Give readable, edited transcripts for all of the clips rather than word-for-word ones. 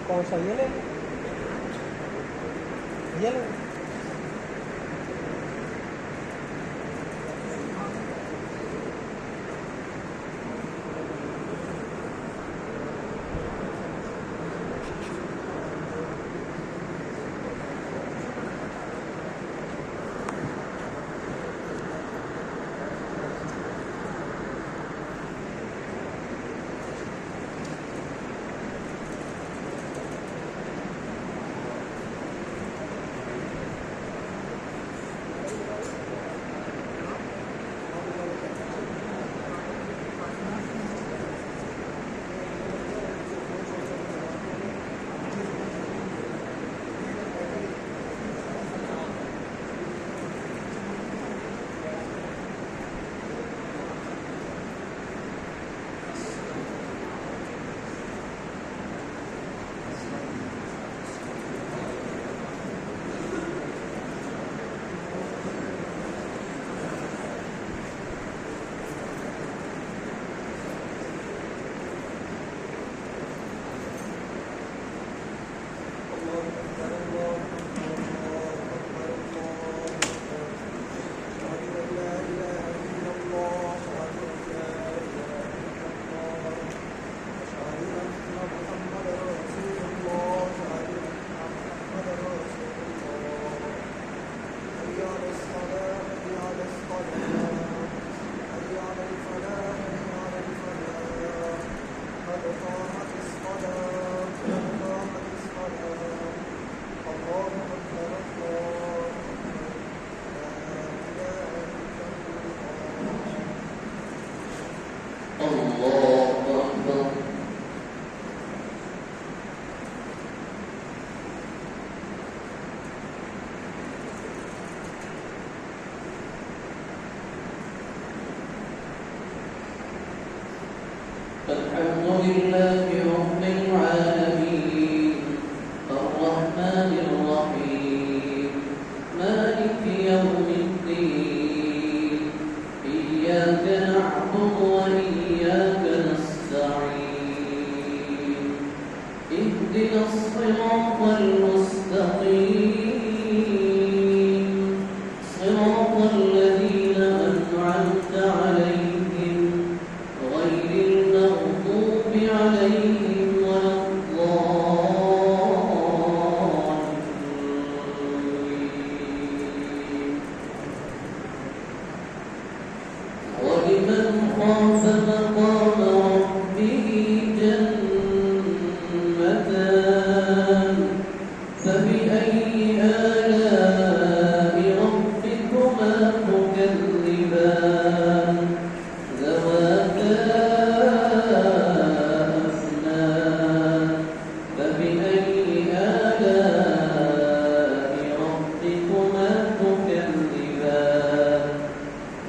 कौन सा ये ले ये ले الحمد لله رب العالمين الرحمن الرحيم مالك يوم الدين إياك نعبد وإياك نستعين اهدنا الصراط المستقيم صراط الذين أنعمت عليهم غير المغضوب عليهم ولا الضالين ولمن خاف مقام ربه جنتان فبأي آلاء ربكما تكذبان ذواتا أفنان فبأي آلاء ربكما تكذبان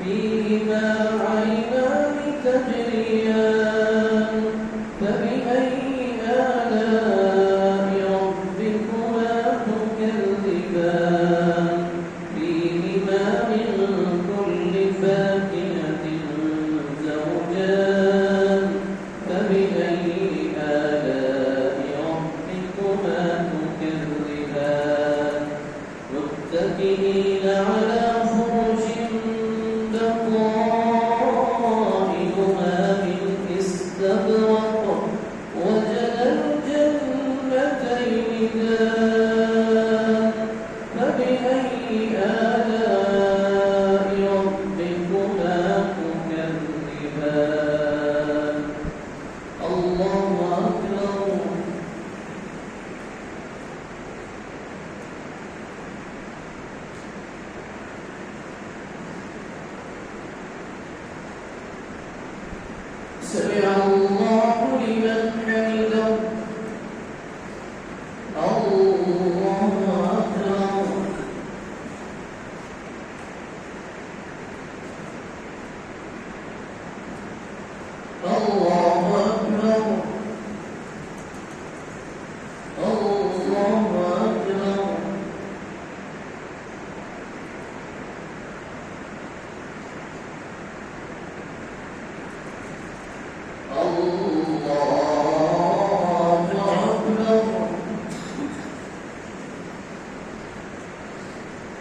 فيهما عينان تجريان فبأي آلاء ربكما تكذبان فيهما من كل فاكهة زوجان فبأي آلاء ربكما تكذبان متكئين على فرش بطائنها من استبرق وجنى الجنتين دان فبأي آلاء ربكما تكذبان الله أكبر سمع الله لمن حمده الله أكبر الله أكبر الله أكبر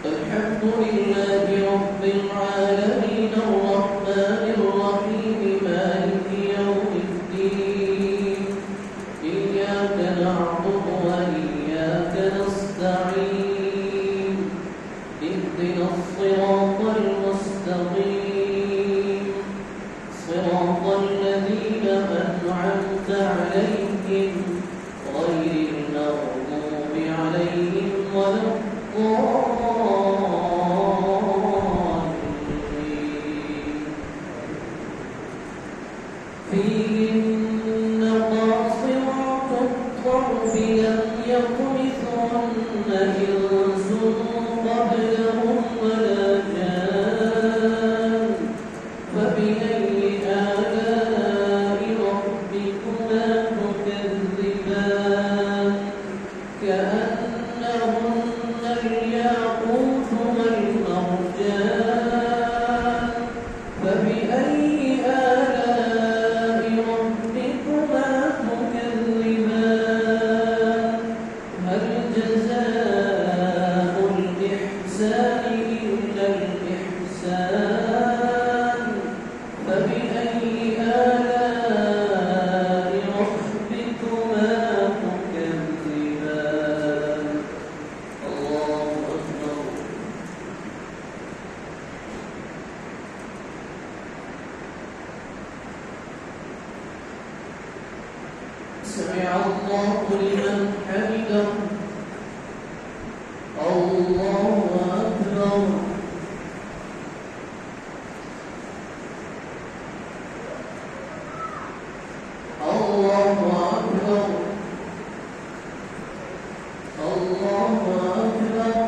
الحمد لله رب العالمين الرحمن الرحيم مالك يوم الدين إياك نعبد وإياك نستعين اهدنا الصراط المستقيم صراط الذين أنعمت عليهم غير المغضوب عليهم ولا الضالين الله لمن حمده الله أكبر الله أكبر الله أكبر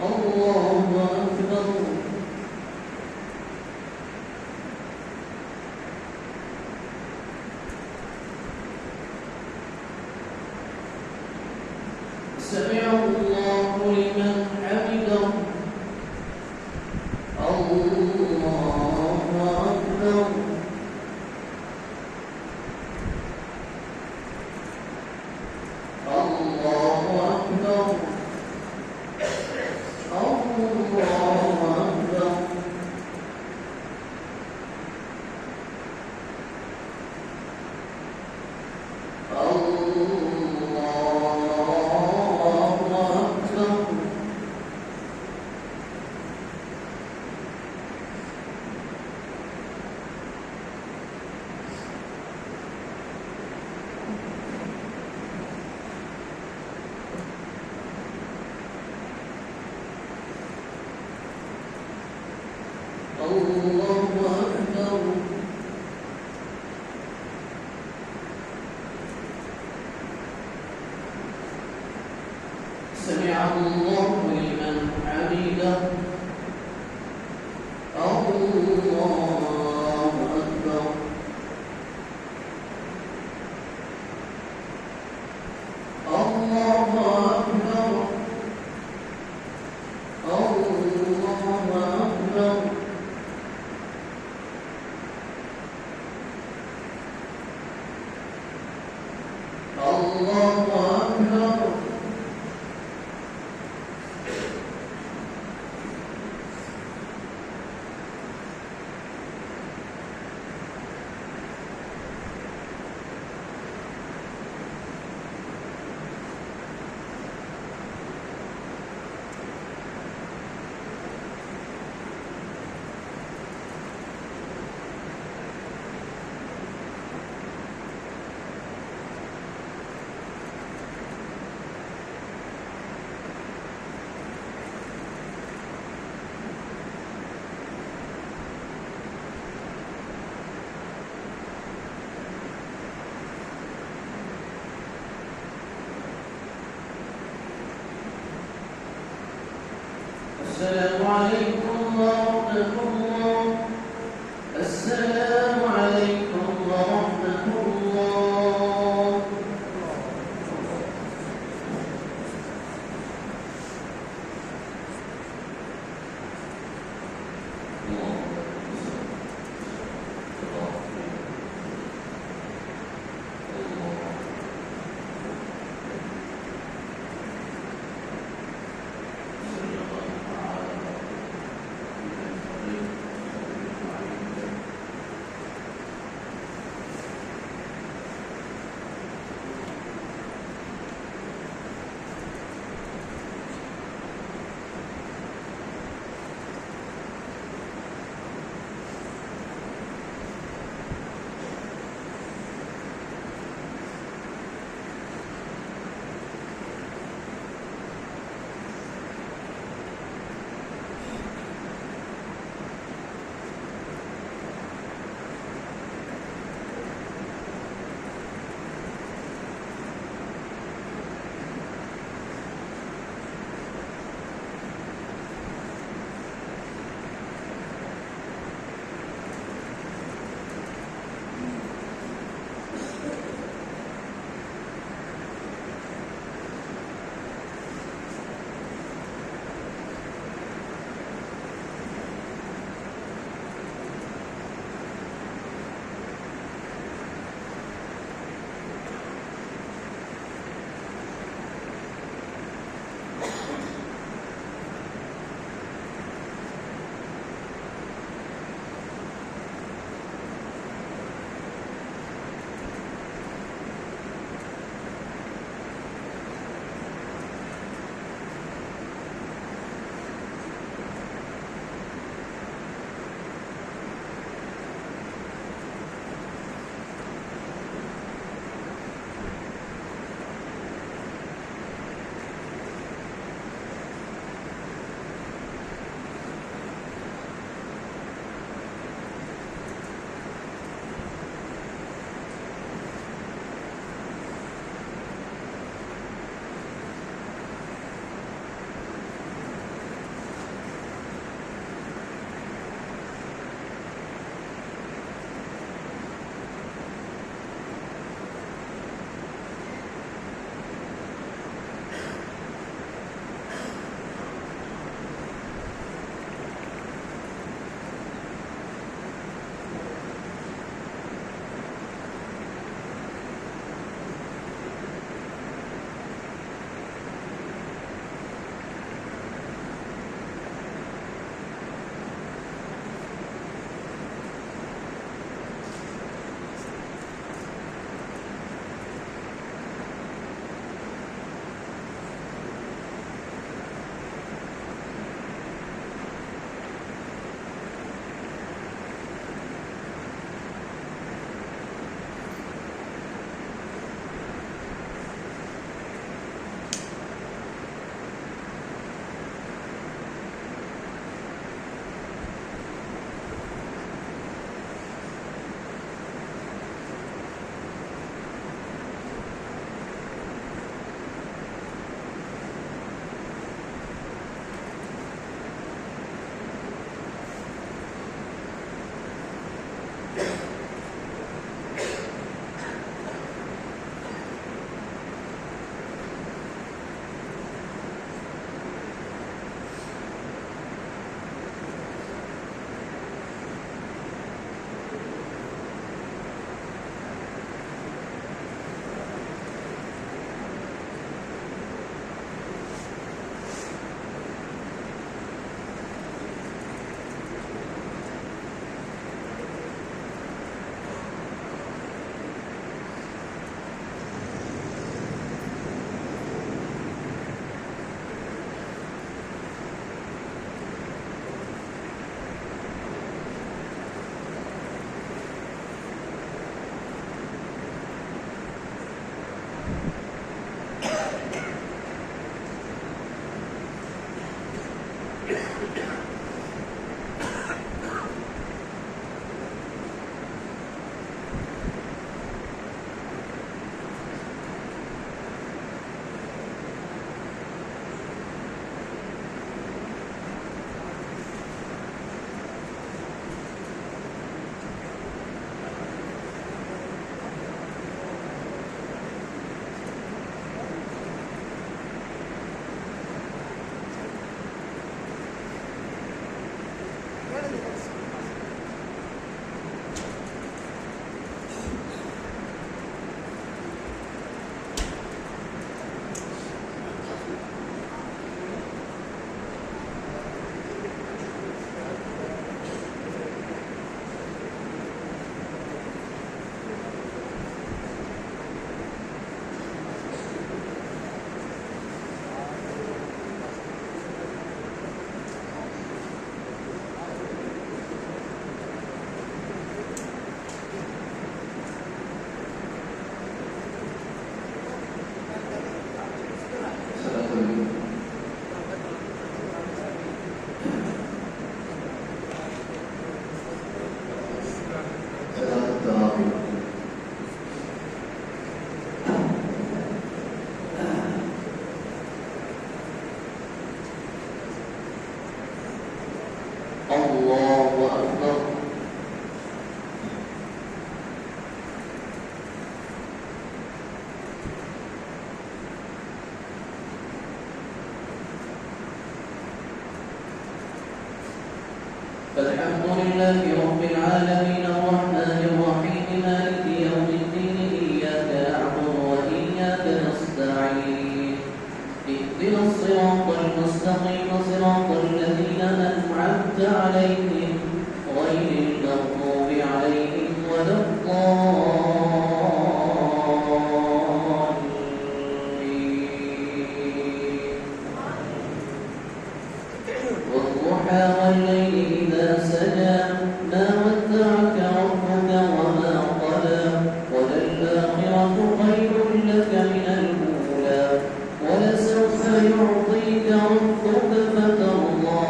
الله أكبر سمع الله لمن حمده الله أكبر الله أكبر الله أكبر الله أكبر سمع الله لمن حمده الله أكبر الله أكبر الله أكبر الله أكبر السلام عليكم ورحمة الله السلام عليكم ورحمة الله الله أكبر. الحمد لله رب العالمين الرحمن الرحيم مالك يوم الدين إياك نعبد وإياك نستعين اهدنا الصراط المستقيم صراط الذين أنعمت عليهم غير المغضوب عليهم ولا الضالين. والضحى والليل إذا سجى ما ودعك ربك وما قلى وللآخرة خير لك من الأولى ولسوف يعطيك ربك فترضى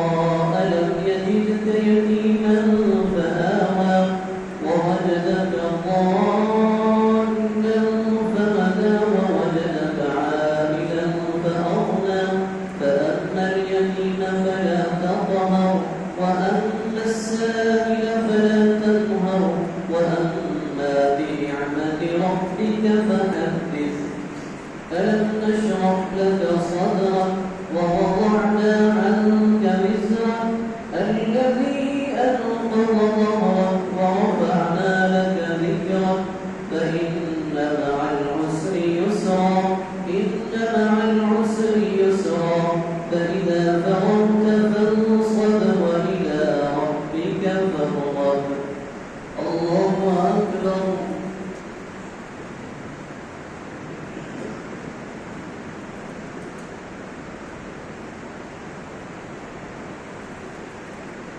ألم يجدك يتيما فآوى ووجدك ضالا فهدى ووجدك عائلا فأغنى فأما اليتيم فلا تقهر وأما السائل فلا تنهر وأما بنعمة ربك فحدث. ألم نشرح لك صدرك ووضعنا عنك وزرك الذي أنقض ظهرك ورفعنا لك ذكرك فإن مع العسر يسرا إن مع العسر يسرا فإذا فرغت فانصب وإلى ربك فارغب. الله أكبر.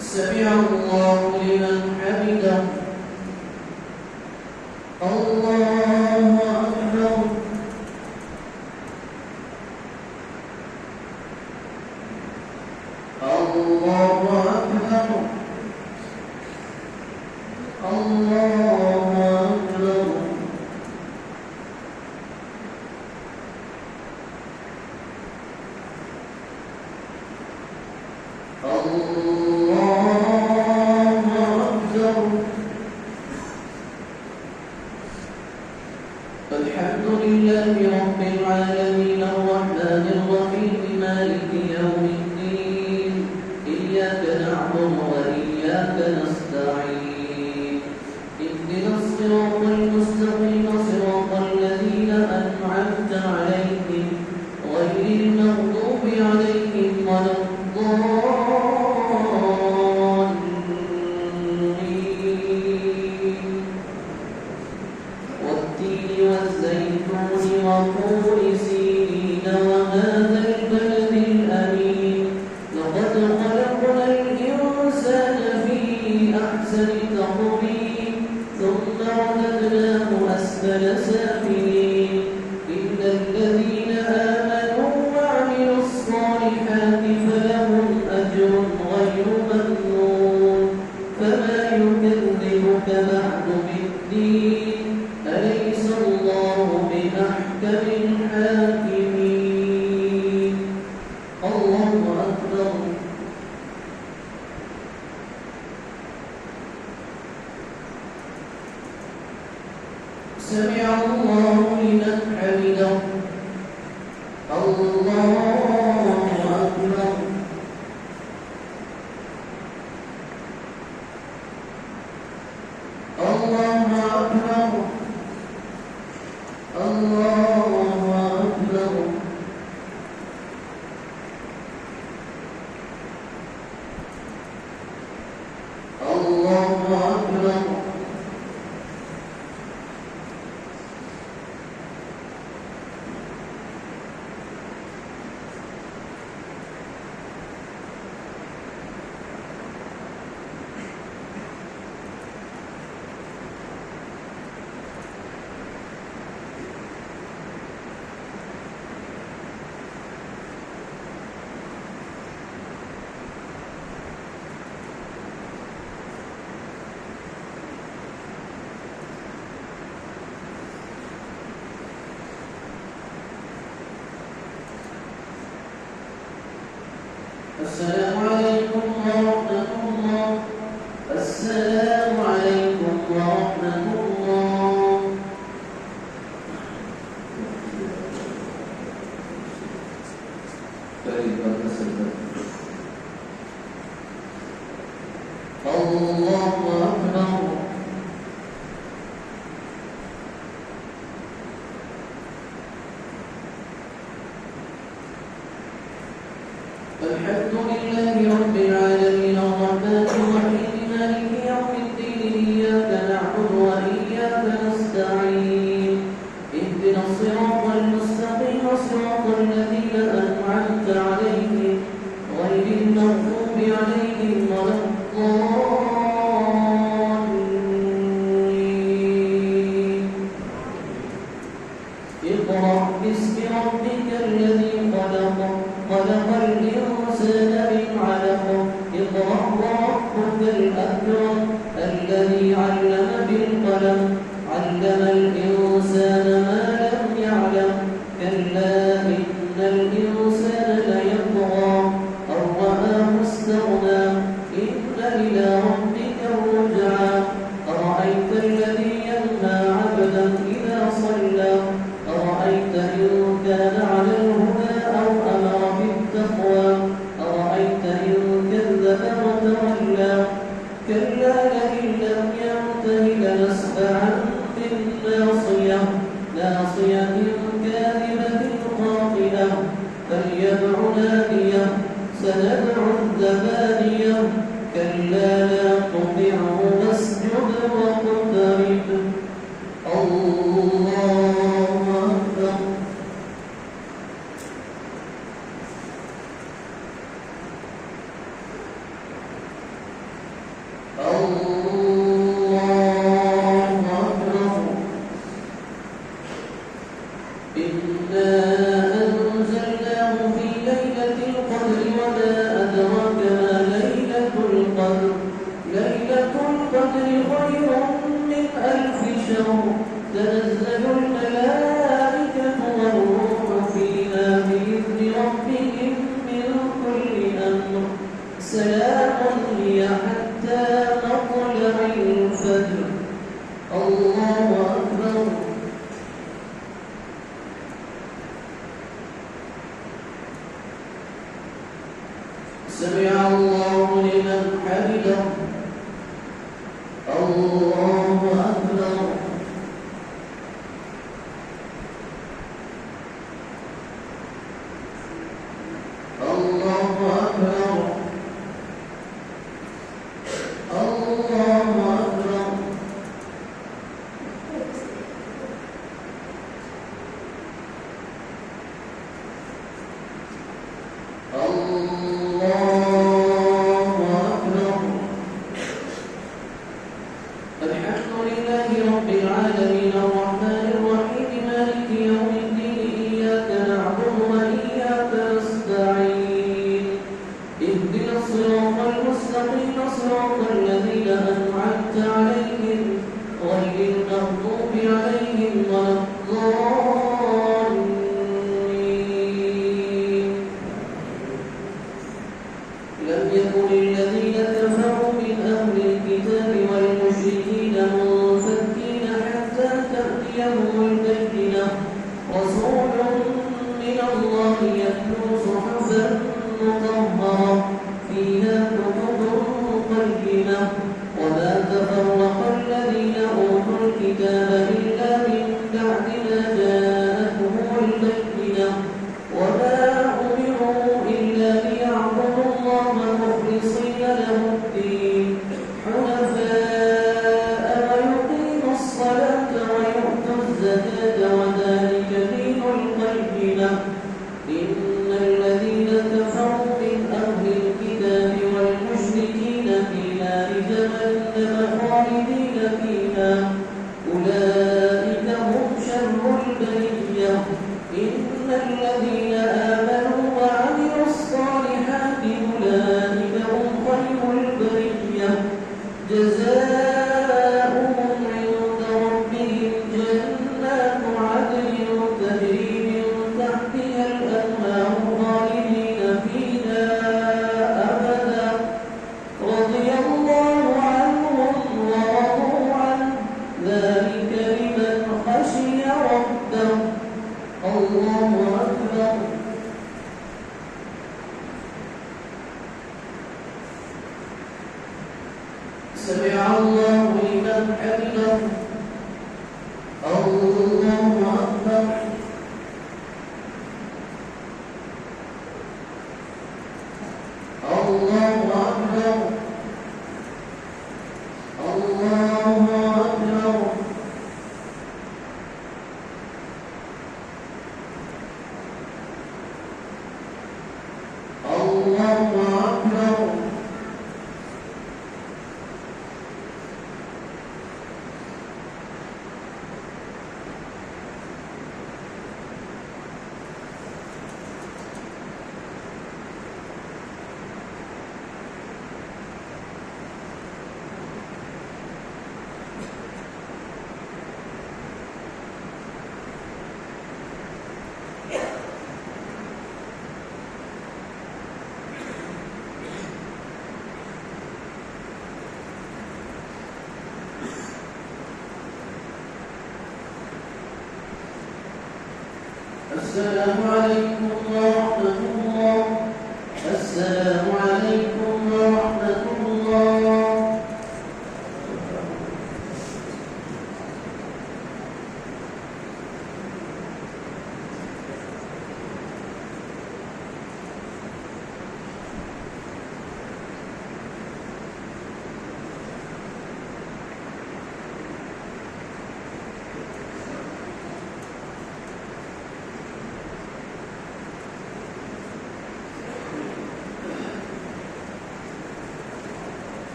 سمع الله لمن حمده. الله أكبر. الله أكبر. الله أكبر. الحمد لله رب العالمين الرحمن الرحيم مالك يوم الدين إياك نعبد وإياك نستعين اهدنا الصراط المستقيم صراط الذين أنعمت عليهم غير المغضوب عليهم ولا الضالين. سمع الله لمن حمده الله أكبر الله أكبر الله أكبر الله أكبر السلام عليكم ورحمة الله السلام عليكم ورحمة الله الله أكبر الحمد لله رب العالمين الرحمن الرحيم مالك يوم الدين إياك نعبد وإياك نستعين اهدنا الصراط المستقيم صراط الذين أنعمت عليهم غير المغضوب عليهم ولا الضالين اقرأ باسم ربك الذي خلق خلق الإنسان من علق اقرأ وربك الأكرم الذي علم بالقلم علم الإنسان ما لم يعلم كلا إن الإنسان ليطغى أن رآه استغنى إن إلى ربك الرجعى أرأيت الذي ينهى عبدا إذا صلى أرأيت إن كان على الهدى أو أمر بالتقوى أرأيت إن كذب وتولى كلا لئن لم ينته لنسفعا بالناصية ناصية كاذبة خاطئة فليدع ناديه سندع الزبانية كلا لا تطعه واسجد واقترب الله أكبر الله أكبر إنا أنزلناه في ليلة القدر وما أدراك ما ليلة القدر ليلة القدر خير من ألف شهر تنزل الملائكة والروح فيها بإذن ربهم من كل أمر سلام هي حتى مطلع الفجر الله أكبر سمع الله لمن حمده الله أكبر الله أكبر الله أكبر الله أكبر الحمد لله رب العالمين الرحمن الرحيم مالك يوم الدين إياك نعبد وإياك نستعين اهدنا الصراط المستقيم صراط الذين أنعمت عليهم غير المغضوب عليهم ولا الضالين لم يكن الذين كفروا من أهل الكتاب والمشركين منفكين حتى تأتي يوم البينة رسول من الله يتلو صحفا مطهرة فيها كتب قيمة وما تفرق الذين أوتوا الكتاب إلا من بعد ما جاءتهم البينة وما أمروا إلا ليعبدوا الله مخلصين له الدين حنفاء ويقيموا الصلاة ويؤتوا الزكاة وذلك دين القيمة إن الذين كفروا من أهل الكتاب والمشركين في نار جهنم خالدين فيها أولئك هم شر البرية إن الذين آمنوا وعملوا الصالحات أولئك هم خير البرية جزاؤهم عند ربهم جنات عدن تجري من تحتها الأنهار خالدين فيها أبدا رضي الله عنهم ورضوا عنه ذلك لمن خشي ربه الله أكبر سمع الله لمن حمده الله أكبر الله أكبر الله أكبر الله أكبر السلام عليكم ورحمة الله السلام عليكم ورحمة الله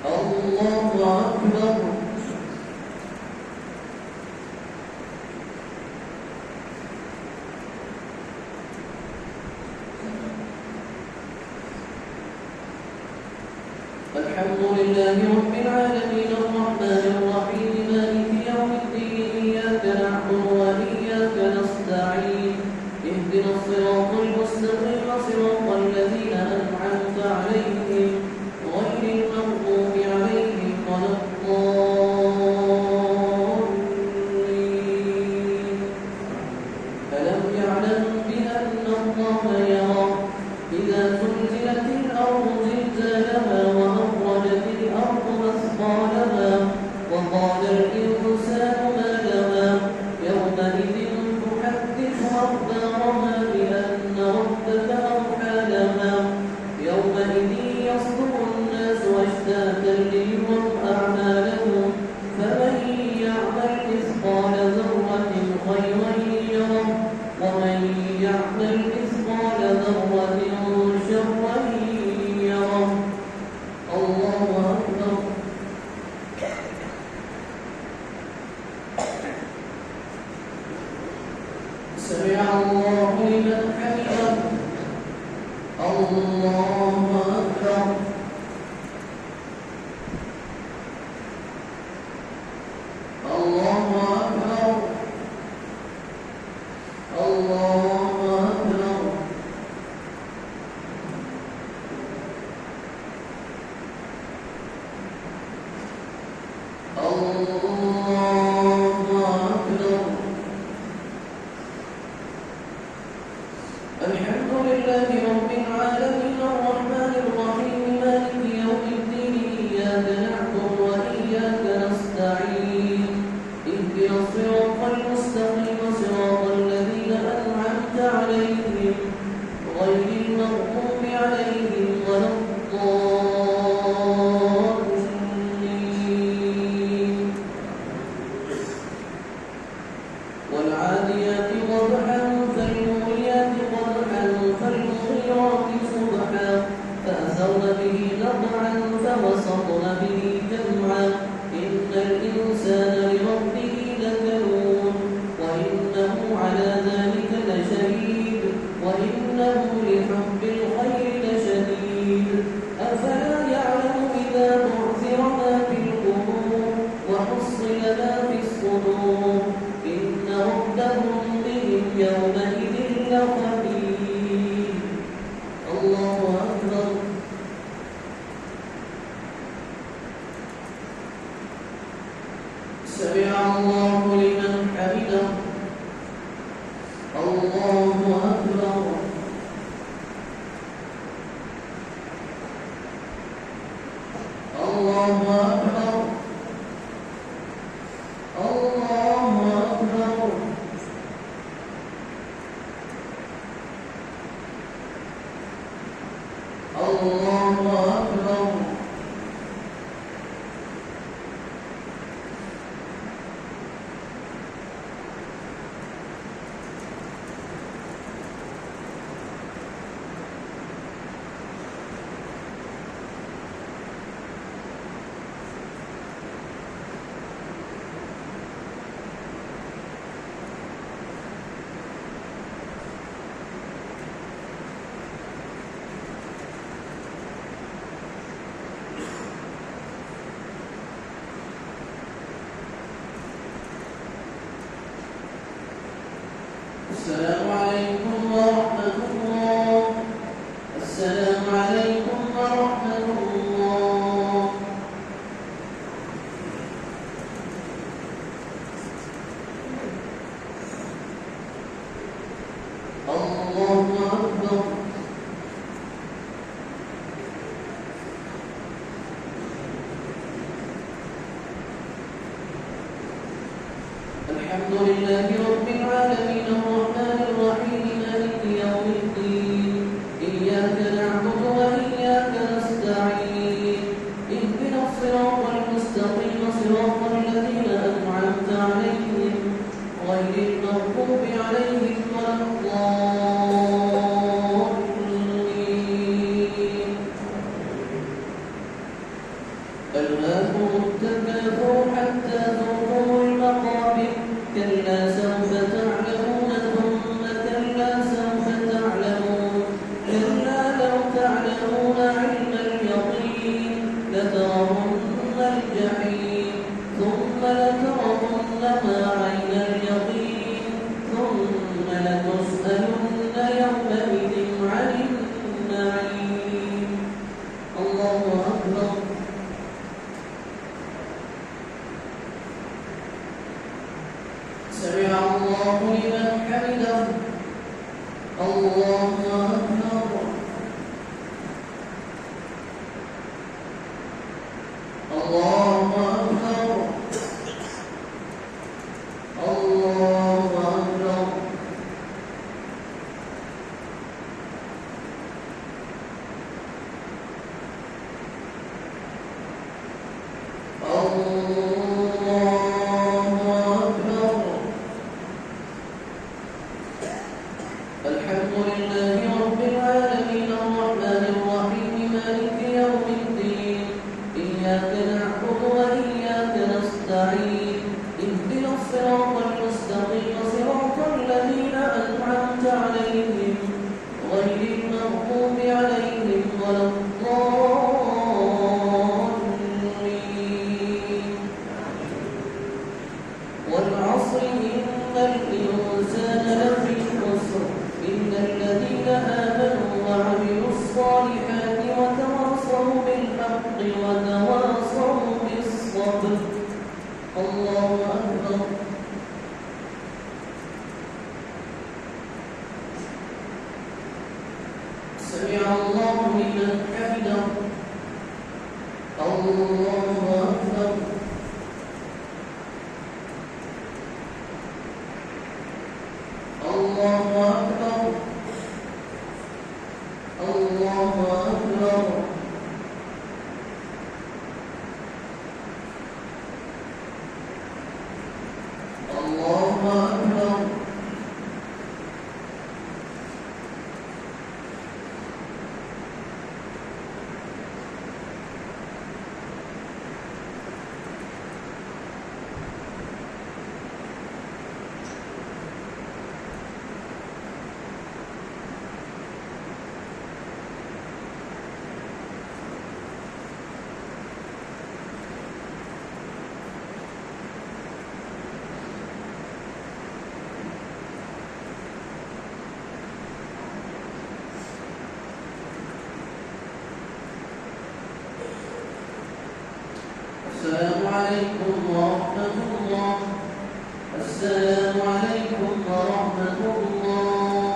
الله أكبر الحمد لله رب العالمين الرحمن الرحيم مالك يوم الدين إياك نعبد وإياك نستعين اهدنا الصراط المستقيم صراط الذين أنعمت عليهم غير المغضوب عليهم ولا الضالين ألم يعلم بأن الله يرى إذا زلزلت الأرض زلزالها وأخرجت الأرض مثقالها وقال الإنسان ما لها يومئذ تحدث أخبارها بأن ربك أوحى لها يومئذ يصدر الناس أشتاتا ليروا أعمالهم فمن يعمل مثقال ذرة خيرا يره ومن يعمل مثقال ذرة شرا يره الله أكبر سمع الله لمن حمده الله أكبر الله أكبر الله أكبر الحمد لله رب العالمين الرحمن الرحيم مالك يوم الدين إياك نعبد وإياك نستعين اهدنا الصراط المستقيم صراط الذين أنعمت عليهم غير المغضوب عليهم ولا الضالين والعاديات ضبحا فالموريات قدحا فالمغيرات صبحا فأثرن به نقعا فوسطن به جمعا إن الإنسان لربه لكنود وإنه على ذلك لشهيد وإنه لحب الخير لشديد أفلا يعلم إذا بعثر ما في القبور وحصل ما في الصدور إن ربهم بهم يومئذ لخبير الله أكبر سمع الله لمن حمده الله أكبر الله أكبر الله أكبر الله أكبر السلام عليكم ورحمة الله السلام عليكم ورحمة الله الله أكبر الحمد لله رب العالمين الرحمن الرحيم مالك يوم الدين إياك نعبد وإياك نستعين اهدنا الصراط المستقيم صراط الذين أنعمت عليهم غير المغضوب عليهم ولا الضالين ألهاكم التكاثر حتى زرتم المقابر كلا سوف تعلمون ثم كلا سوف تعلمون كلا لو تعلمون علم اليقين لترون الجحيم ثم لترونها عين اليقين ثم لتسألن يومئذ عن النعيم الله أكبر سمع الله لمن حمده الله أكبر الله أكبر الله أكبر الحمد لله رب العالمين الرحمن الرحيم مالك يوم الدين إياك نعبد وإياك نستعين اهدنا الصراط المستقيم صراط الذين أنعمت عليهم غير المغضوب عليهم ولا الضالين والعصر إن الإنسان لفي خسر إلا سمع الله لمن حمده. الله أكبر. الله أكبر. الله أكبر. الله أكبر. السلام عليكم ورحمة الله. السلام عليكم ورحمة الله.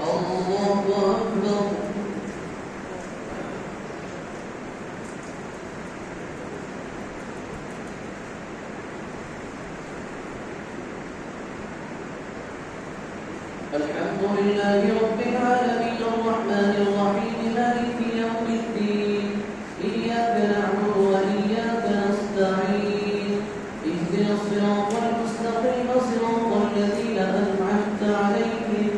الله أكبر. الحمد لله رب العالمين الرحمن الرحيم مالك يوم الدين إياك نعبد وإياك نستعين اهدنا الصراط المستقيم صراط الذين أنعمت عليهم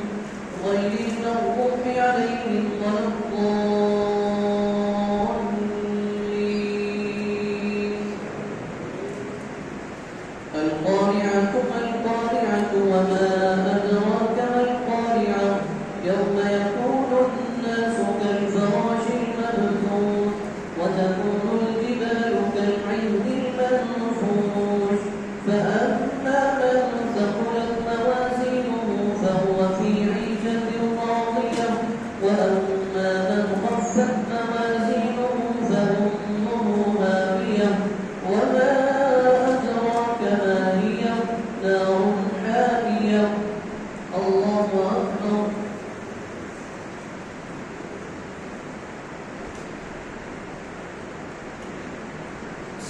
غير المغضوب عليهم ولا الضالين. القارعة ما القارعة وما أدراك ما القارعة يوم يكون الناس كالفراش المبثوث وتكون الجبال كالعهن المنفوش فأما من ثقلت موازينه فهو في عيشة راضية وأما من خفت موازينه فأمه هاوية وما أدراك ما هي نار حامية. الله أكبر.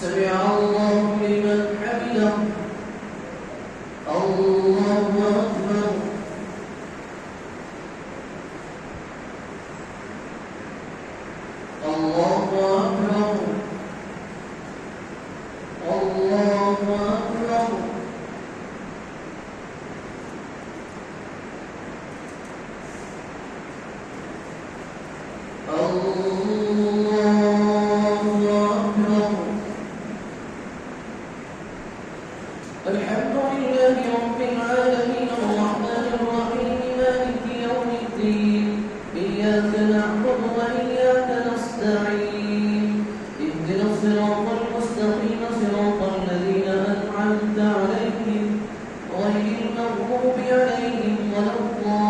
سمع الله لمن حمده. الله أكبر. الله أكبر. الله أكبر. الحمد لله رب العالمين الرحمن الرحيم مالك يوم الدين إياك نعبد وإياك نستعين اهدنا الصراط المستقيم صراط الذين أنعمت عليهم غير المغضوب عليهم ولا الضالين.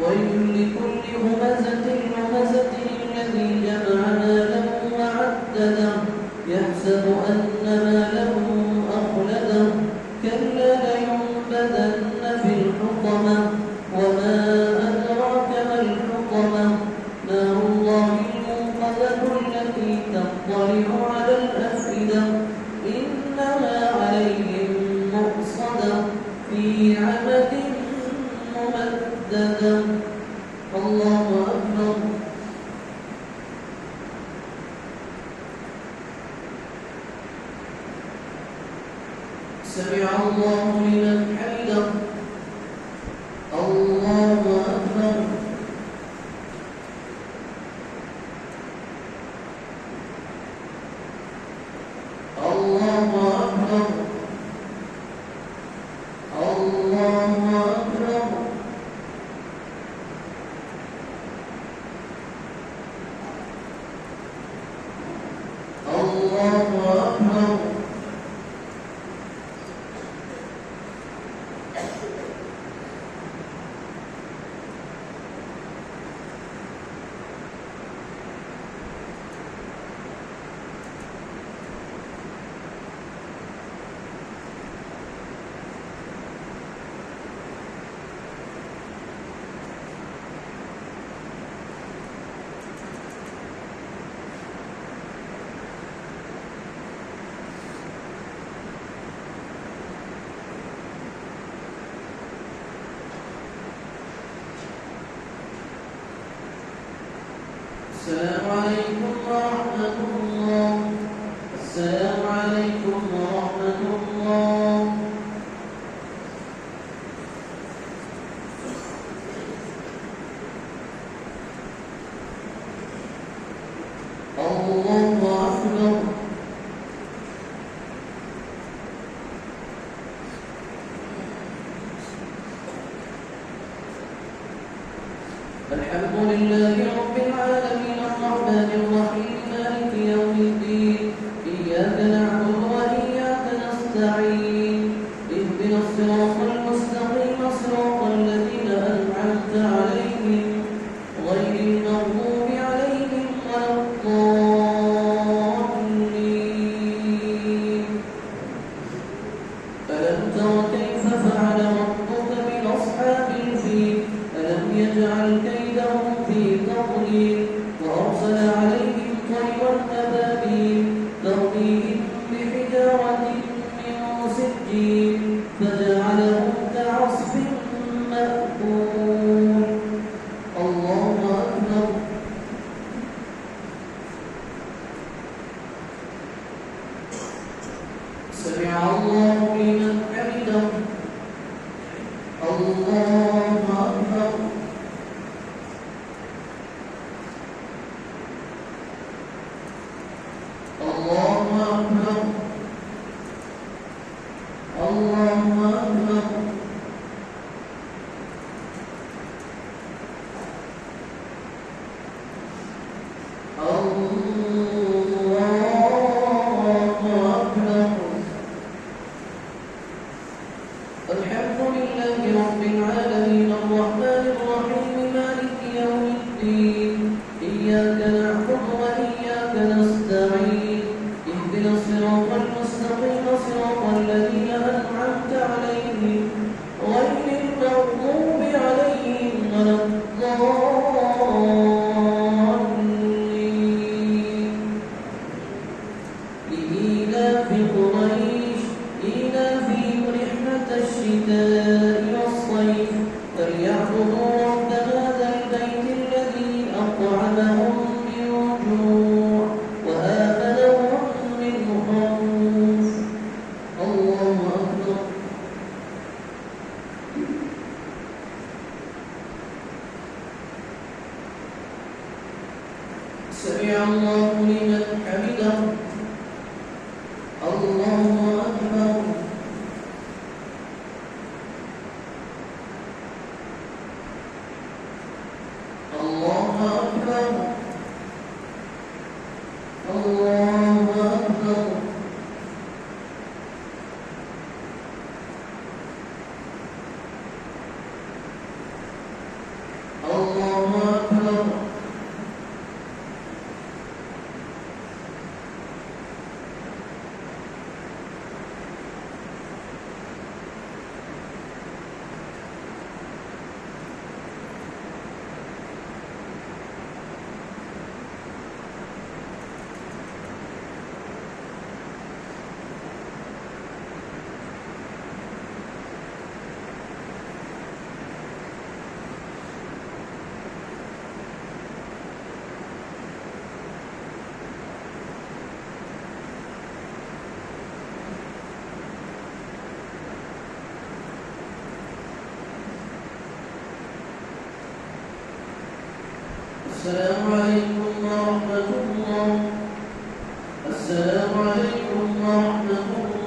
ويل لكل همزة لمزة الذي جمع ماله وعدده يحسب أن ماله أخلده كلا لينبذن في الحطمة وما أدراك ما الحطمة نار الله الموقدة التي تطلع على الأفئدة إنها عليهم مؤصدة في عمد ممددة. الله أكبر. السلام عليكم ورحمة الله. السلام عليكم ورحمة الله. الله أكبر. الحمد لله رب العالمين الرحمن الرحيم مالك يوم الدين إياك نعبد وإياك نستعين اهدنا الصراط المستقيم صراط الذين أنعمت عليهم غير المغضوب عليهم ولا الضالين. ألم تر كيف فعل ربك بأصحاب الفيل ألم يجعل كيدهم في تضليل وأرسل عليهم طيرا أبابيل ترميهم بحجارة من سجيل فجعلهم كعصف مأكول. الله أكبر. سمع الله لمن حمده. الله أكبر. الله أكبر. الله أكبر. الحمد لله رب العالمين الرحمن الرحيم مالك يوم الدين إياك نعبد وإياك نستعين اهدنا الصراط المستقيم صراط الذين أنعمت عليهم غير المغضوب عليهم ولا الضالين. لإيلاف قريش إيلافهم رحلة الشتاء والصيف فليعبدوا رب هذا البيت الذي أطعمهم من جوع وآمنهم من خوف. الله أكبر. سمع الله لمن حمده. الله أكبر. الله أكبر. الله أكبر. الله أكبر. السلام عليكم ورحمة الله. السلام عليكم ورحمة الله.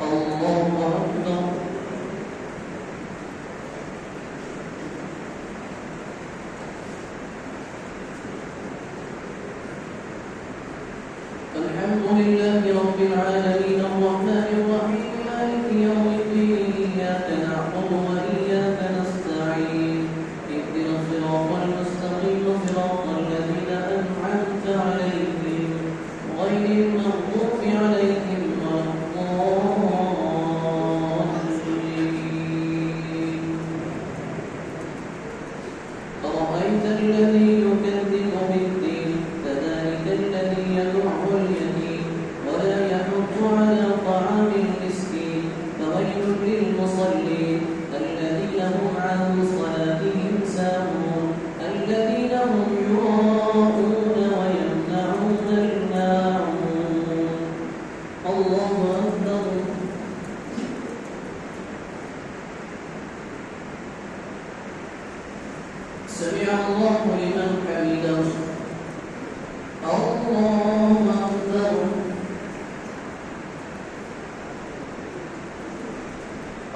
الله أكبر. الحمد لله رب العالمين الرحمن الرحيم مالك يوم الدين إياك نعبد وإياك نستعين اهدنا الصراط المستقيم صراط الذين أنعمت عليهم غير المغضوب عليهم ولا الضالين. أرأيت الذي يكذب بالدين فذلك الذي يدع اليتيم ولا يحض على طعام المسكين فويل للمصلين الذين هم عن صلاتهم ساهون الذين هم يراءون ويمنعون الماعون. الله أكبر. سمع الله لمن حمده. الله أكبر.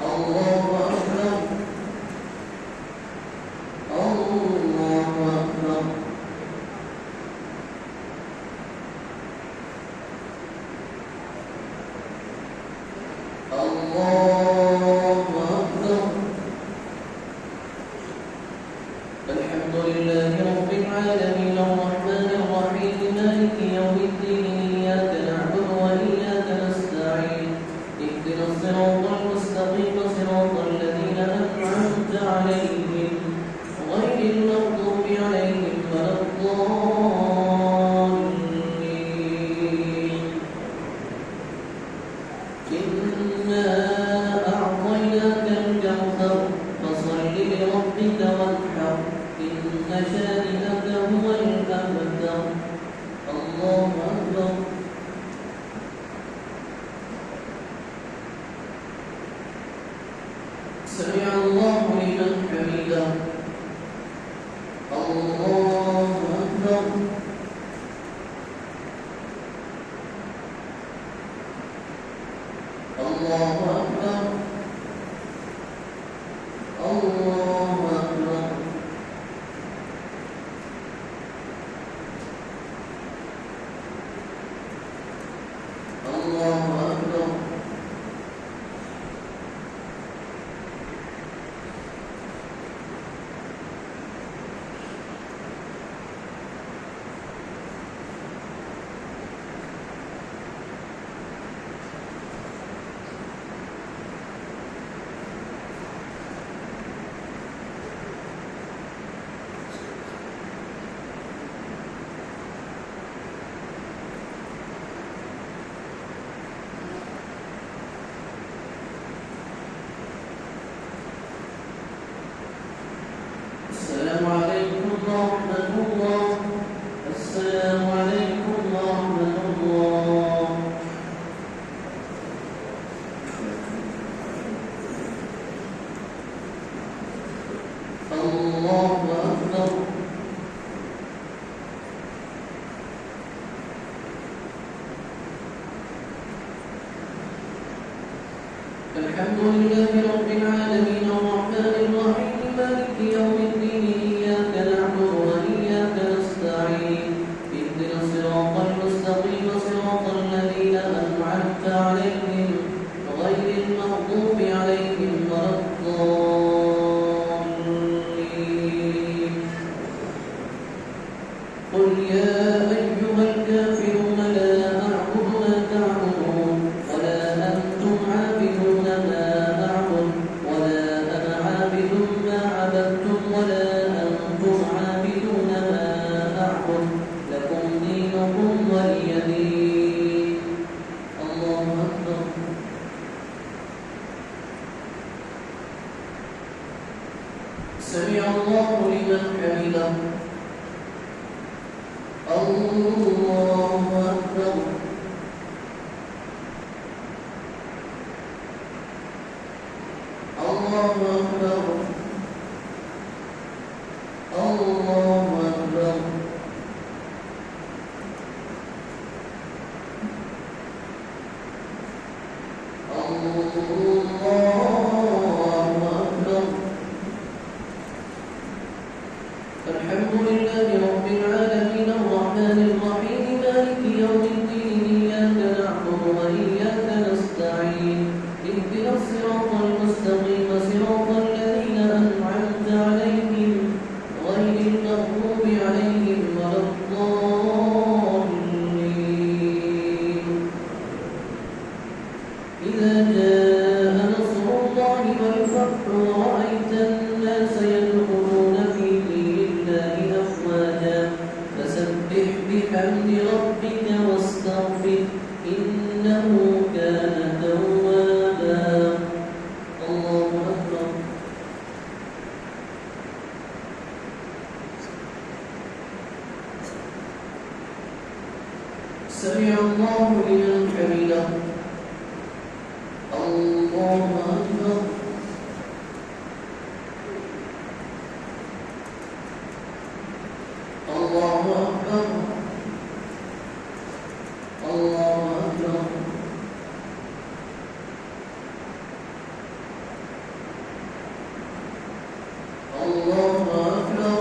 الله أكبر. الله أكبر. الله أكبر. الحمد لله رب العالمين الرحمن الرحيم مالك يوم الدين إياك نعبد وإياك نستعين اهدنا الصراط المستقيم صراط الذين أنعمت عليهم غير المغضوب عليهم ولا الضالين. إنا أعطيناك الكوثر فصل لربك وانحر إن شانئك هو الأبتر. الله أكبر. سمع الله لمن حمده. الله أكبر. الله أكبر. الله أكبر. الله أكبر. السلام عليكم ورحمة الله. السلام عليكم ورحمة الله. الله أكبر. الحمد لله رب العالمين الرحمن الرحيم مالك يوم الدين إياك نعبد وإياك نستعين اهدنا الصراط المستقيم صراط الذين أنعمت عليهم غير المغضوب عليهم ولا الضالين. قل يا أيها الكافرون لا أعبد ما تعبدون ولا أنتم عابدون ما أعبد ولا أنا عابد ما عبدتم ولا أنتم عابدون ما أعبد لكم دينكم ولي دين. الله أكبر. سمع الله لمن حمده. الله أكبر. الله أكبر. الله أكبر. إذا جاء نصر الله والفتح ورأيت الناس يدخلون في دين الله أفواجا فسبح بحمد ربك واستغفر إنه كان توابا. الله أكبر. سمع الله لمن حمده. الله أكبر. الله أكبر. الله أكبر. الله أكبر.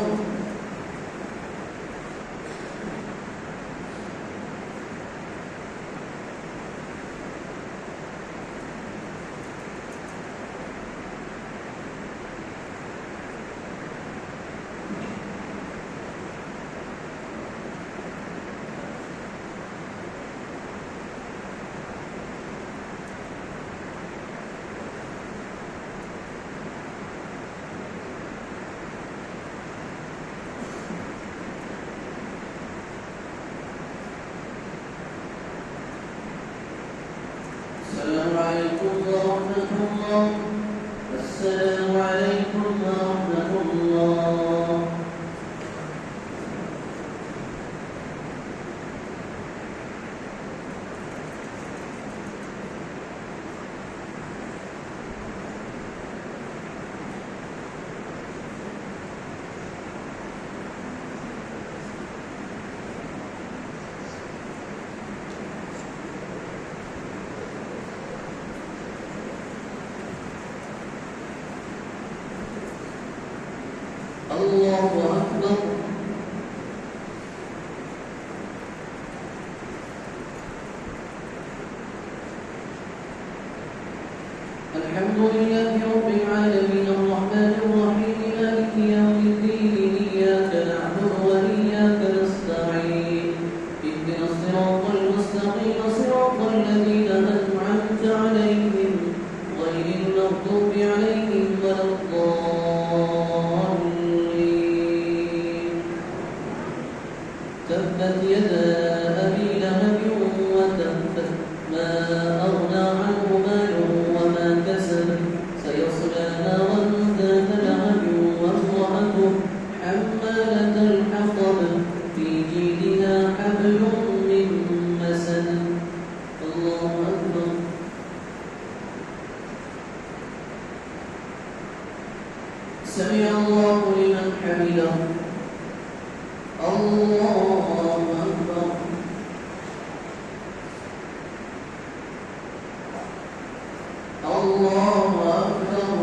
السلام عليكم ورحمة الله. السلام عليكم ورحمة الله. الله أكبر. الحمد لله رب العالمين الرحمن الرحيم مالك يوم الدين إياك نعبد وإياك نستعين اهدنا الصراط المستقيم صراط الذين أنعمت عليهم غير المغضوب عليهم ولا الضالين. تبت يدا أبي لهب وتب ما أغنى عنه ماله وما كسب سيصلى نارا ذات لهب وامرأته حمالة الحطب في جيدها حبل من مسد. الله أكبر. سمع الله لمن حمده. الله أكبر. الله أكبر.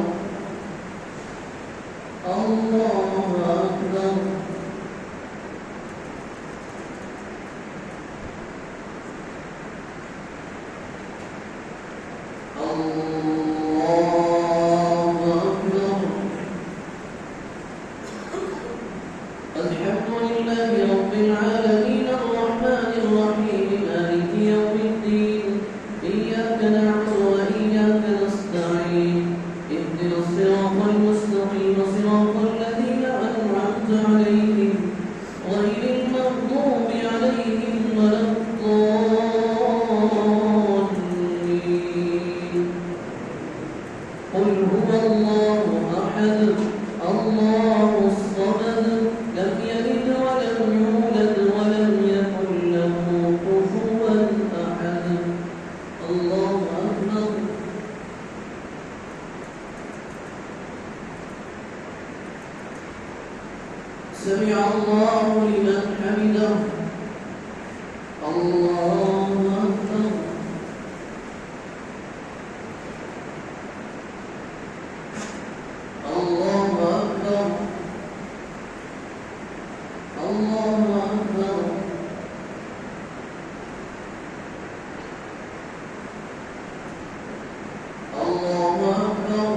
الله أكبر. الله أكبر. الحمد لله رب العالمين الرحمن الرحيم مالك يوم الدين إياك نعبد وإياك نستعين اهدنا الصراط المستقيم صراط الذين أنعمت عليهم غير المغضوب عليهم ولا الضالين. قل هو الله أحد الله الصمد لم يلد ولم يولد ولم يكن له كفوا أحد. الله أكبر. سمع الله لمن حمده. الله أكبر. الله أكبر. الله أكبر. الله أكبر.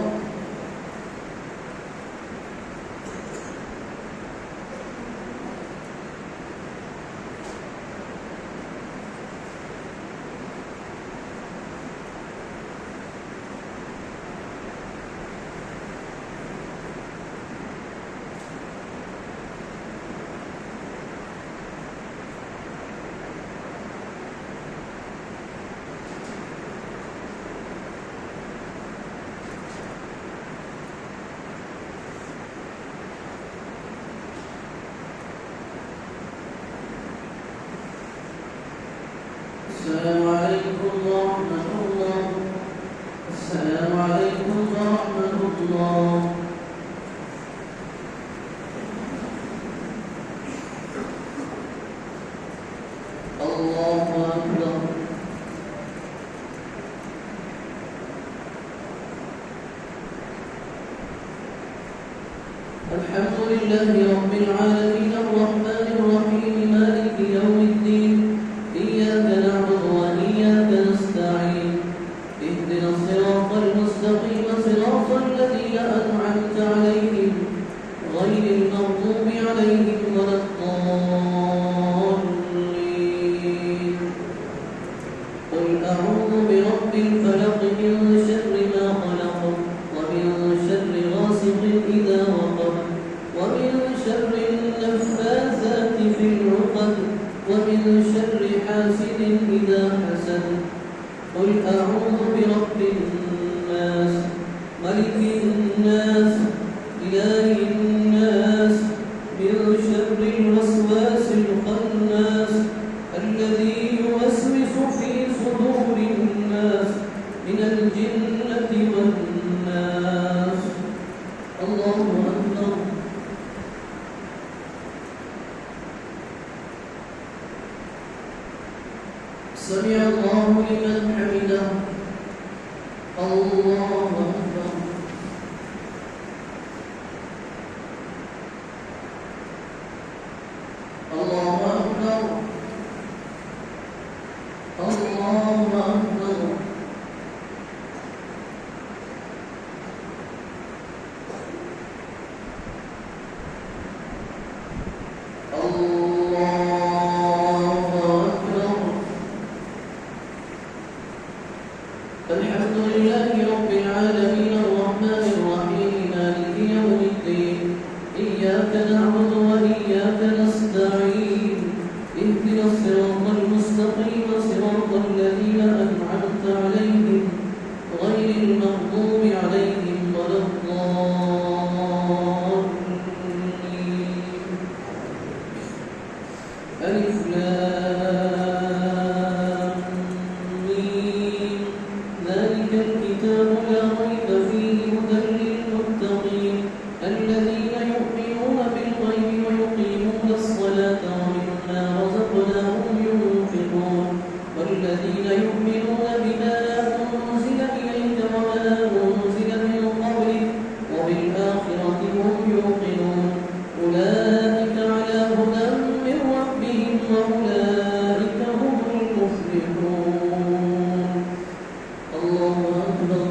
السلام عليكم ورحمة الله. السلام عليكم ورحمة الله. الله أكبر. الحمد لله رب العالمين الرحمن الرحيم مالك يوم الدين إياك نعبد وإياك نستعين اهدنا الصراط المستقيم صراط الذين أنعمت عليهم غير المغضوب عليهم ولا الضالين. قل أعوذ برب الفلق من شر ما خلق ومن شر غاسق إذا وقب ومن شر النفاثات في العقد ومن شر حاسد إذا حسد. قل أعوذ برب الناس ملك الناس إله الناس من شر الوسواس الخناس الذي يوسوس في صدور الناس من الجنة والناس. الله أكبر. سمع الله لمن حمده. الله أكبر. الله أكبر. الله أكبر. الحمد لله رب العالمين الرحمن الرحيم مالك يوم الدين إياك نعبد وإياك نستعين اهدنا الصراط المستقيم صراط الذين أنعمت عليهم غير المغضوب عليهم ولا الضالين. ألف لام ميم ذلك الكتاب لا ريب فيه هدى للمتقين الذين يؤمنون بالغيب ويقيمون الصلاة ومما رزقناهم ينفقون والذين يؤمنون بما أنزل إليك وما أنزل من قبلك وبالآخرة هم يوقنون أولئك على هدى من ربهم وأولئك هم المفلحون. الله أكبر.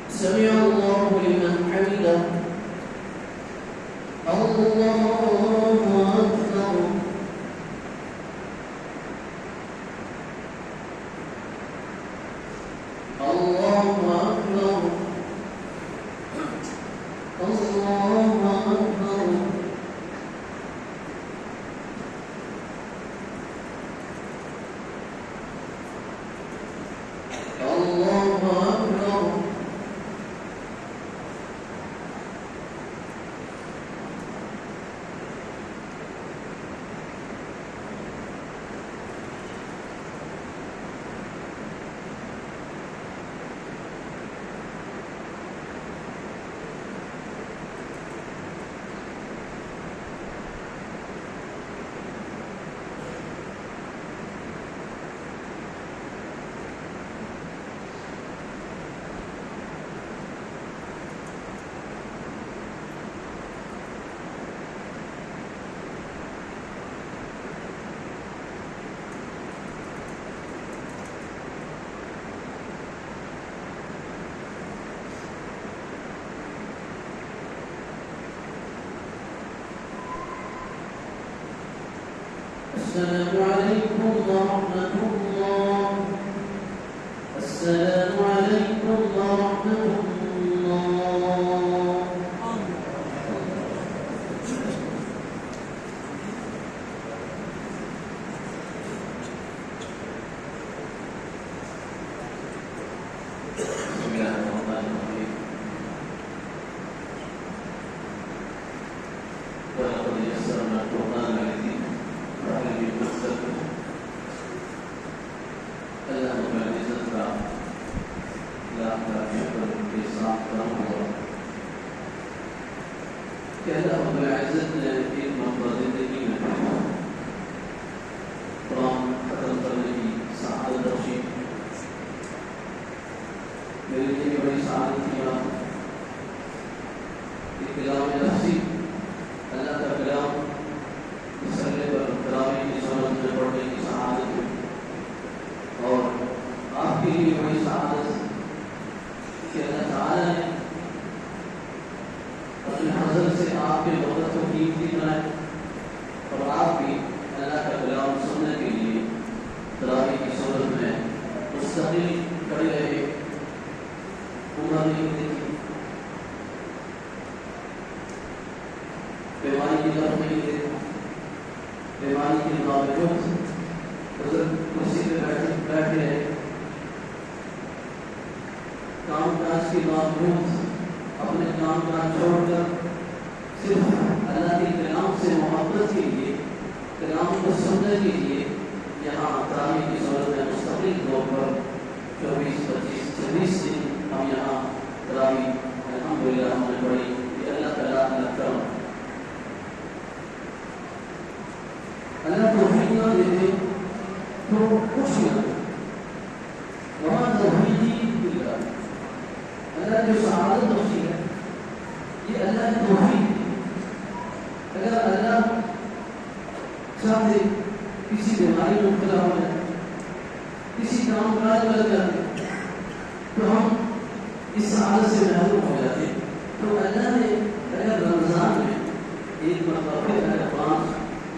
سمع الله لمن حمده. الله أكبر. الله أكبر. الله أكبر. الله أكبر. السلام عليكم ورحمة الله. السلام عليكم ورحمة الله. بسم الله الرحمن الرحيم. رب العزت نے ایک مرتبہ زندگی میں قرآن ختم کرنے کی سعادت بخشی. میرے لیے بھی بڑی سعادت کی بات کہ کلام نفسی اللہ کا کلام مسئلے پر کلامی کی صورت میں پڑھنے کی سعادت ہے. اور آپ کے لیے بڑی سعادت کہ اللہ تعالیٰ نے اپنے حضر سے آپ کے وقت کو قیمتی بنائے اور آپ بھی اللہ کا کلام سننے کے لیے تراویح کی صورت میں مستقل کھڑے رہے. عمر نہیں دیکھی، بیماری کی طرف نہیں دیکھا، بیماری کے باوجود حضرت کرسی پہ بیٹھے رہے. کام کاج کے باوجود اپنے کام کاج چھوڑ کر صرف اللہ کے کلام سے محبت کے لیے، کلام کو سننے کے لیے یہاں تراویح کی صورت میں مستقل طور پر 24 25 26 دن ہم یہاں تراویح الحمدللہ ہم نے پڑھی. یہ اللہ تعالیٰ کا کرم. اللہ توفیق نہ دیتے تو کچھ نہ وہاں توحیدی ملا. اللہ جو سعادت بخشی ہے یہ اللہ کی توفیق. اگر اللہ چاہتے کسی بیماری میں مبتلا ہو جائے، کسی کام کاج میں لگ جاتے تو ہم اس سعادت سے محروم ہو جاتے. تو اللہ نے اگر رمضان میں ایک مرتبہ پھر اگر قرآن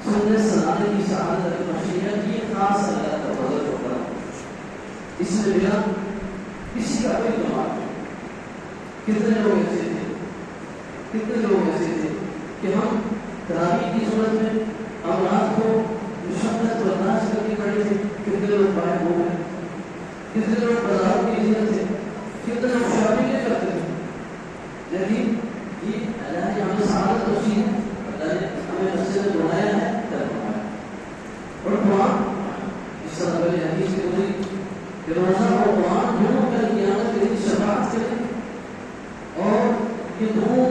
سننے سنانے کی سعادت بخشی ہے، یہ خاص اللہ کا فضل و کرم. اس میں میرا کسی کا کوئی کمال نہیں. کتنے لوگ ایسے تھے کہ ہم تراویح کی صورت میں امراض کو مشقت برداشت کر کے کھڑے تھے. کتنے لوگ باہر ہو گئے، کتنے لوگ بازار کی عزت تھے، کتنے لوگ شاپنگ کرتے تھے. لیکن یہ اللہ نے ہمیں سعادت بخشی ہے. اللہ نے ہمیں رستے میں بنایا ہے اور قرآن اس طرح پہلے حدیث کے گزری کہ روزہ اور قرآن دونوں کا قیامت کے دن شفاعت کریں. اور یہ دونوں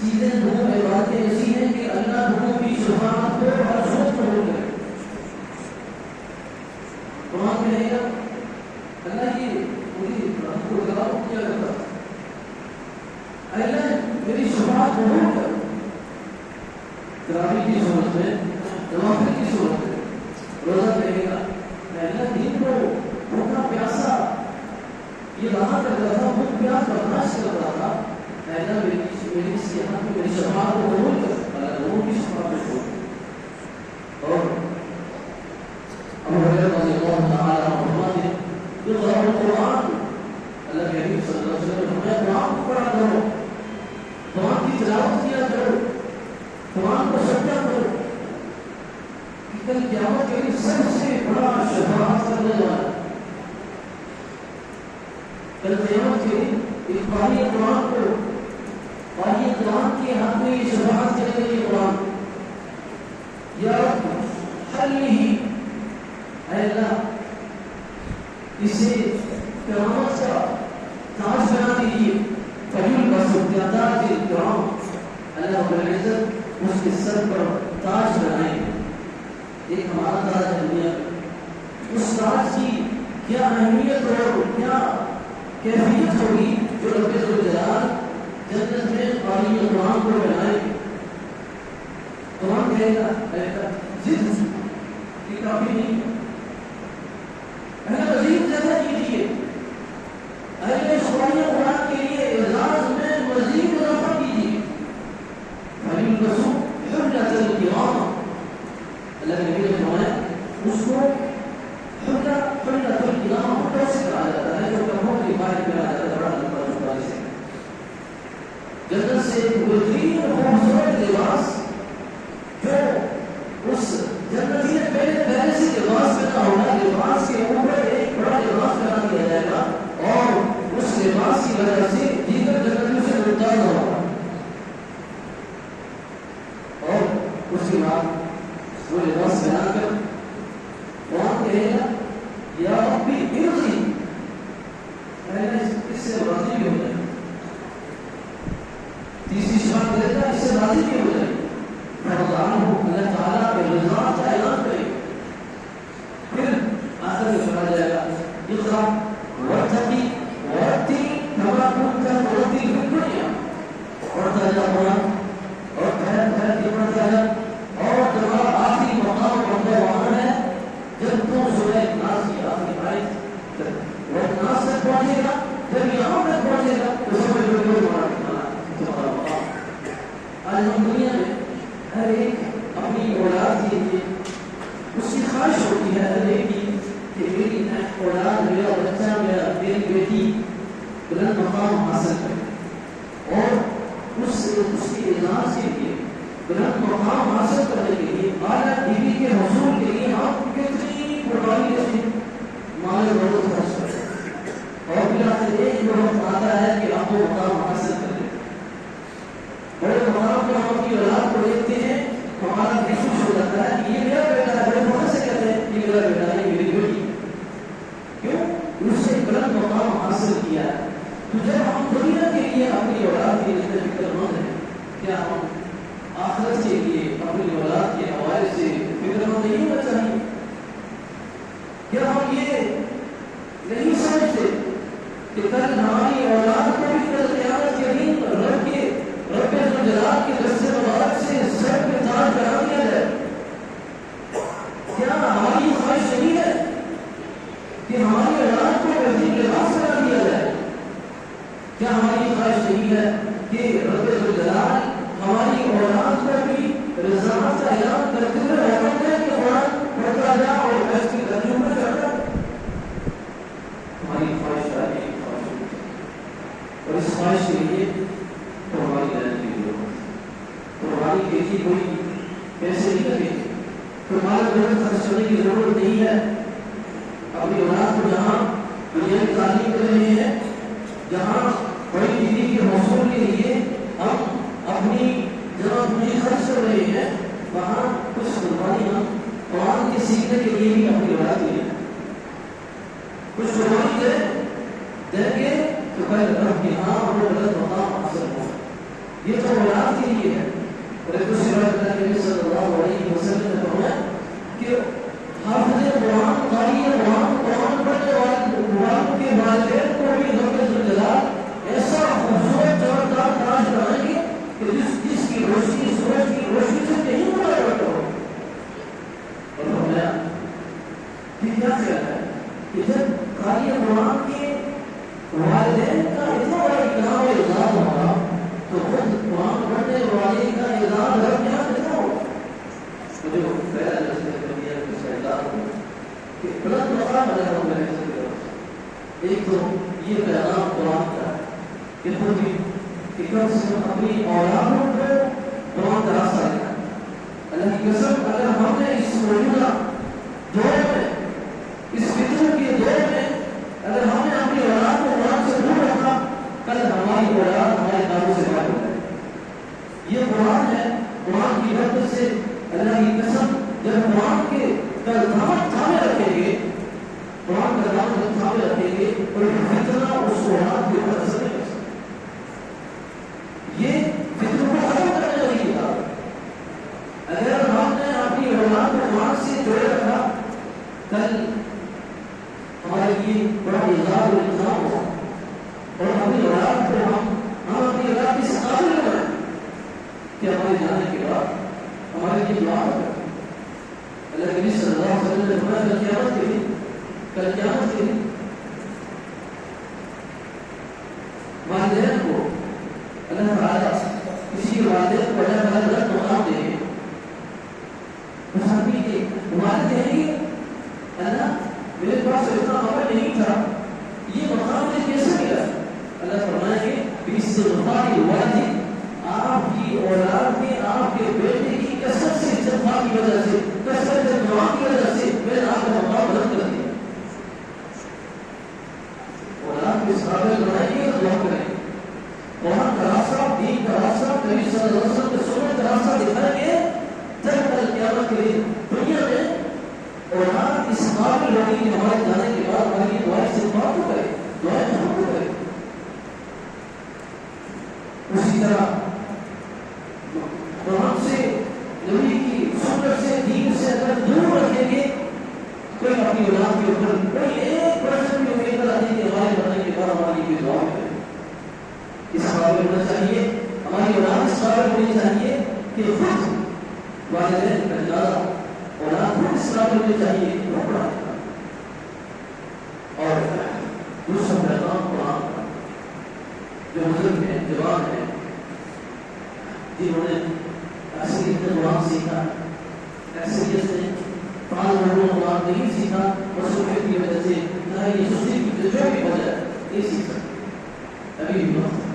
چیزیں، دونوں عبادتیں ایسی ہیں کہ اللہ دونوں کی شفاعت کو ہر وقت قبول کرے. قرآن کہے گا اللہ کی مجھے رب کو دعوت کیا کرتا تھا، اللہ میری شفاعت قبول کر. تراویح کی صورت میں، نوافل کی صورت میں روزہ کہے گا اللہ دین کو بھوکا پیاسا یہ رہا کرتا تھا، بھوک پیاس برداشت کرتا تھا. اللہ میری صحت میں میری شفاعت کو قبول کر. اللہ لوگوں کی شفاعت کو قبول. اور ابو ہریرہ رضی اللہ تعالی عنہ فرماتے ہیں اقرأوا القرآن، اللہ کے حبیب صلی اللہ علیہ وسلم نے قرآن کو پڑھا کرو، قرآن کی تلاوت کیا کرو، قرآن کو سمجھا کرو. کل قیامت کے لیے سب سے بڑا شفاعت کرنے والا، کل قیامت کے لیے ایک قاری قرآن کو، قاری قرآن کے حق میں یہ شفاعت کرے گا. یہ قرآن یا رب حلی اے اللہ اسے کرامت کا تاج بنا دیجیے. فلیل بسطیات الکرام، اللہ رب العزت اس کے سر پر تاج بنائیں گے. ایک ہمارا تاج ہے دنیا میں، اس تاج کی کیا اہمیت اور کیا کیفیت ہوگی جو رب ذوالجلال جنت میں قاری قرآن کو بنائیں گے. قرآن کہے گا ضد یہ کافی نہیں، مزید زیادہ کیجیے. اہل شرائع قرآن کے لیے اعزاز میں مزید اضافہ کیجیے. فلیل بسطیات الکرام، اللہ کے نبی نے فرمایا اس کو حلت الکرام سے کہا جاتا ہے، جو کمروں کی باہر میں آ جاتا ہے. بڑا لمبا لمبا سے جنت سے بہترین خوبصورت لباس جو اس جنتی نے پہلے سے لباس پہنا ہوگا، لباس کے اوپر ایک بڑا لباس پہنا دیا جائے گا اور اس لباس کی وجہ سے دیگر جنتیوں سے ممتاز ہوگا. اور اس کے بعد وہ لباس بنا کر وہاں کہے گا یا ربی ارضی، میں اس سے راضی ہو جائے. تیسری شفاعت کرے گا، اس سے راضی بھی ہو جائے رمضان ہو اللہ تعالیٰ کے رضا کا اعلان کرے گا. پھر آخر میں فرمایا جائے گا اقرا وارتقی ورتی کما كنت ترتل في الدنيا. پڑھتا جا قرآن اور ٹھہر ٹھہر کے پڑھتا جا، اور تمہارا آخری مقام پڑھنے وہاں ہے جب تم سورہ ناس کی آخری آیت ناس تک پہنچے گا. جب یہاں تک پہنچے گا تو سمجھ لو کہ تمہارا مقام. آج ہم دنیا میں ہر ایک اپنی اولاد کے لیے اس کی خواہش ہوتی ہے ہر ایک کی کہ میری اولاد، میرا بچہ، میری بیٹی بلند مقام حاصل کرے، اور اس کے اعزاز کے لیے، بلند مقام حاصل کرنے کے لیے، اعلیٰ ڈگری کے حصول کے لیے آپ کتنی قربانی کریں، مال دولت خرچ کریں، اور پھر آخر ایک وقت آتا ہے کہ آپ وہ مقام حاصل کریں. بڑے مقام پہ ہم اپنی اولاد کو دیکھتے ہیں، ہمارا دل خوش ہو جاتا ہے کہ یہ میرا بیٹا ہے. بڑے فخر سے کہتے ہیں یہ میرا بیٹا ہے، یہ میری بیٹی. کیوں؟ اس نے بلند مقام حاصل کیا ہے. تو جب ہم دنیا کے لیے اپنی اولاد کے لیے فکر مند ہیں، کیا ہم آخرت کے لیے اپنی اولاد کے حوالے سے فکر مند نہیں ہونا چاہیے؟ کیا ہم یہ نہیں سمجھتے کہ کل ہماری اولاد کو بھی کل قیامت کے دن رب الجلال کے دست مبارک سے سر پہ تاج کرا دیا جائے؟ کیا ہماری خواہش نہیں ہے کہ ہماری اولاد کو بہترین لباس کرا دیا جائے؟ کیا ہماری خواہش نہیں ہے کہ رب الجلال ہماری اولاد کو بھی رضامت کا اعلان کرتے ہوئے حکم دے کہ قرآن پڑھتا جا اور اس کی ترجمہ کرتا؟ ہماری خواہش ہے، اور اس خواہش کے لیے قربانی دینے کی ضرورت ہے. قربانی کے لیے کوئی پیسے نہیں لگے، کوئی مال دولت خرچ کرنے کی ضرورت نہیں ہے. اپنی اولاد کو جہاں دنیا کی تعلیم دے رہے ہیں، جہاں بڑی ڈگری کے حصول کے لیے ہم اپنی جہاں پونجی خرچ کر رہے ہیں، وہاں کچھ قربانی ہم قرآن کے سیکھنے کے لیے بھی اپنی اولاد کے لیے کچھ قربانی دیں گے تو کل رب کے ہاں وہ غلط مقام حاصل ہو. یہ تو اولاد کے لیے ہے. اور ایک دوسری بات نبی صلی اللہ علیہ وسلم نے فرمایا کہ حافظ قرآن، قاری قرآن، قرآن پڑھنے والوں کے والدین کو بھی رب الجلال ایسا خوبصورت جوردار تاج بنائیں گے کہ جس کی روشنی سورج کی روشنی سے کہیں برابر ہو. اور فرمایا کہ کیا خیال ہے کہ جب قاری قرآن کے والدین کا اتنا بڑا اکرام و اعزاز ہوگا تو خود قرآن پڑھنے والے کا اعزاز رب یہاں کتنا ہوگا؟ مجھے پہلا جذبہ کر دیا کہ اس کا اعزاز ہو کہ بلند مقام اگر ہم رہ سکتے. ایک تو یہ پیغام قرآن کا ہے کہ خود بھی کہ کم سے کم اپنی اولادوں کو قرآن کا راستہ دکھائیں. اللہ کی قسم اگر ہم نے اس موجودہ دور میں، اس فتنوں کے دور میں اگر ہم نے اپنی اولاد کو قرآن سے دور رکھا، کل ہماری اولاد ہمارے کاموں سے باہر ہو جائے. یہ قرآن ہے، قرآن کی برکت سے اللہ کی قسم جب قرآن کے دامن تھامے رکھیں گے، قرآن کا دامن تھامے رکھیں گے اور فتنہ اس اولاد کے اوپر اثر نہیں کر سکتا. یہ فتنوں کو ختم کرنے والی کتاب ہے. اگر ہم نے اپنی اولاد کو قرآن سے جوڑے رکھا، کل ہمارے لیے بڑا اعزاز و انتظام ہو. اور اپنی اولاد کو ہم اپنی اولاد کی قابل بنائیں کہ ہمارے جانے کے بعد ہمارے لیے دعا کریں. اللہ کے نبی صلی اللہ علیہ وسلم نے فرمایا کل قیامت کے دن والدین کو اللہ تعالیٰ کسی کے والدین کو اللہ تعالیٰ غلط مقام دیں گے. اس آدمی کے والد کہیں گے اللہ میرے پاس اتنا عمل نہیں تھا، یہ مقام مجھے کیسے ملا؟ اللہ فرمائیں گے کہ اس سے آپ کی اولاد میں آپ کے بیٹے کی کثرت سے استغفار کی وجہ سے، کثرت سے دعا کی وجہ سے میں نے آپ کا مقام بلند کر دیا. اولاد کے قابل بنائیں گے تو دعا کریں گے. قرآن کا راستہ، دین کا راستہ، نبی صلی اللہ علیہ وسلم کے سنت کا راستہ دکھائیں گے. جب کل قیامت کے دن دنیا میں اولاد اس قابل ہوگی کہ ہمارے جانے کے بعد ہماری دعائیں استغفار کو کرے، دعائیں ہم کو کرے. اسی طرح نبی کی سنت سے دین سے اگر دور رکھیں گے کوئی اپنی اولاد کے اوپر کوئی ایک پرسن بھی امید نہ رکھے کہ ہمارے بننے کے بعد ہماری کوئی دعا کرے. اس قابل ہونا چاہیے ہماری اولاد اس قابل ہونی چاہیے کہ خود والدین کا جنازہ اولاد خود اس قابل ہونی چاہیے وہ پڑھائے. اور دوسرا پیغام قرآن کا جو بزرگ ہیں جوان ہیں جنہوں نے اکثریت نے قرآن سیکھا اکثریت نے قرآن نہیں سیکھا اور سوچنے کی وجہ سے نہ یہ سستی کی جو بھی وجہ نہیں سیکھا ابھی بھی وقت.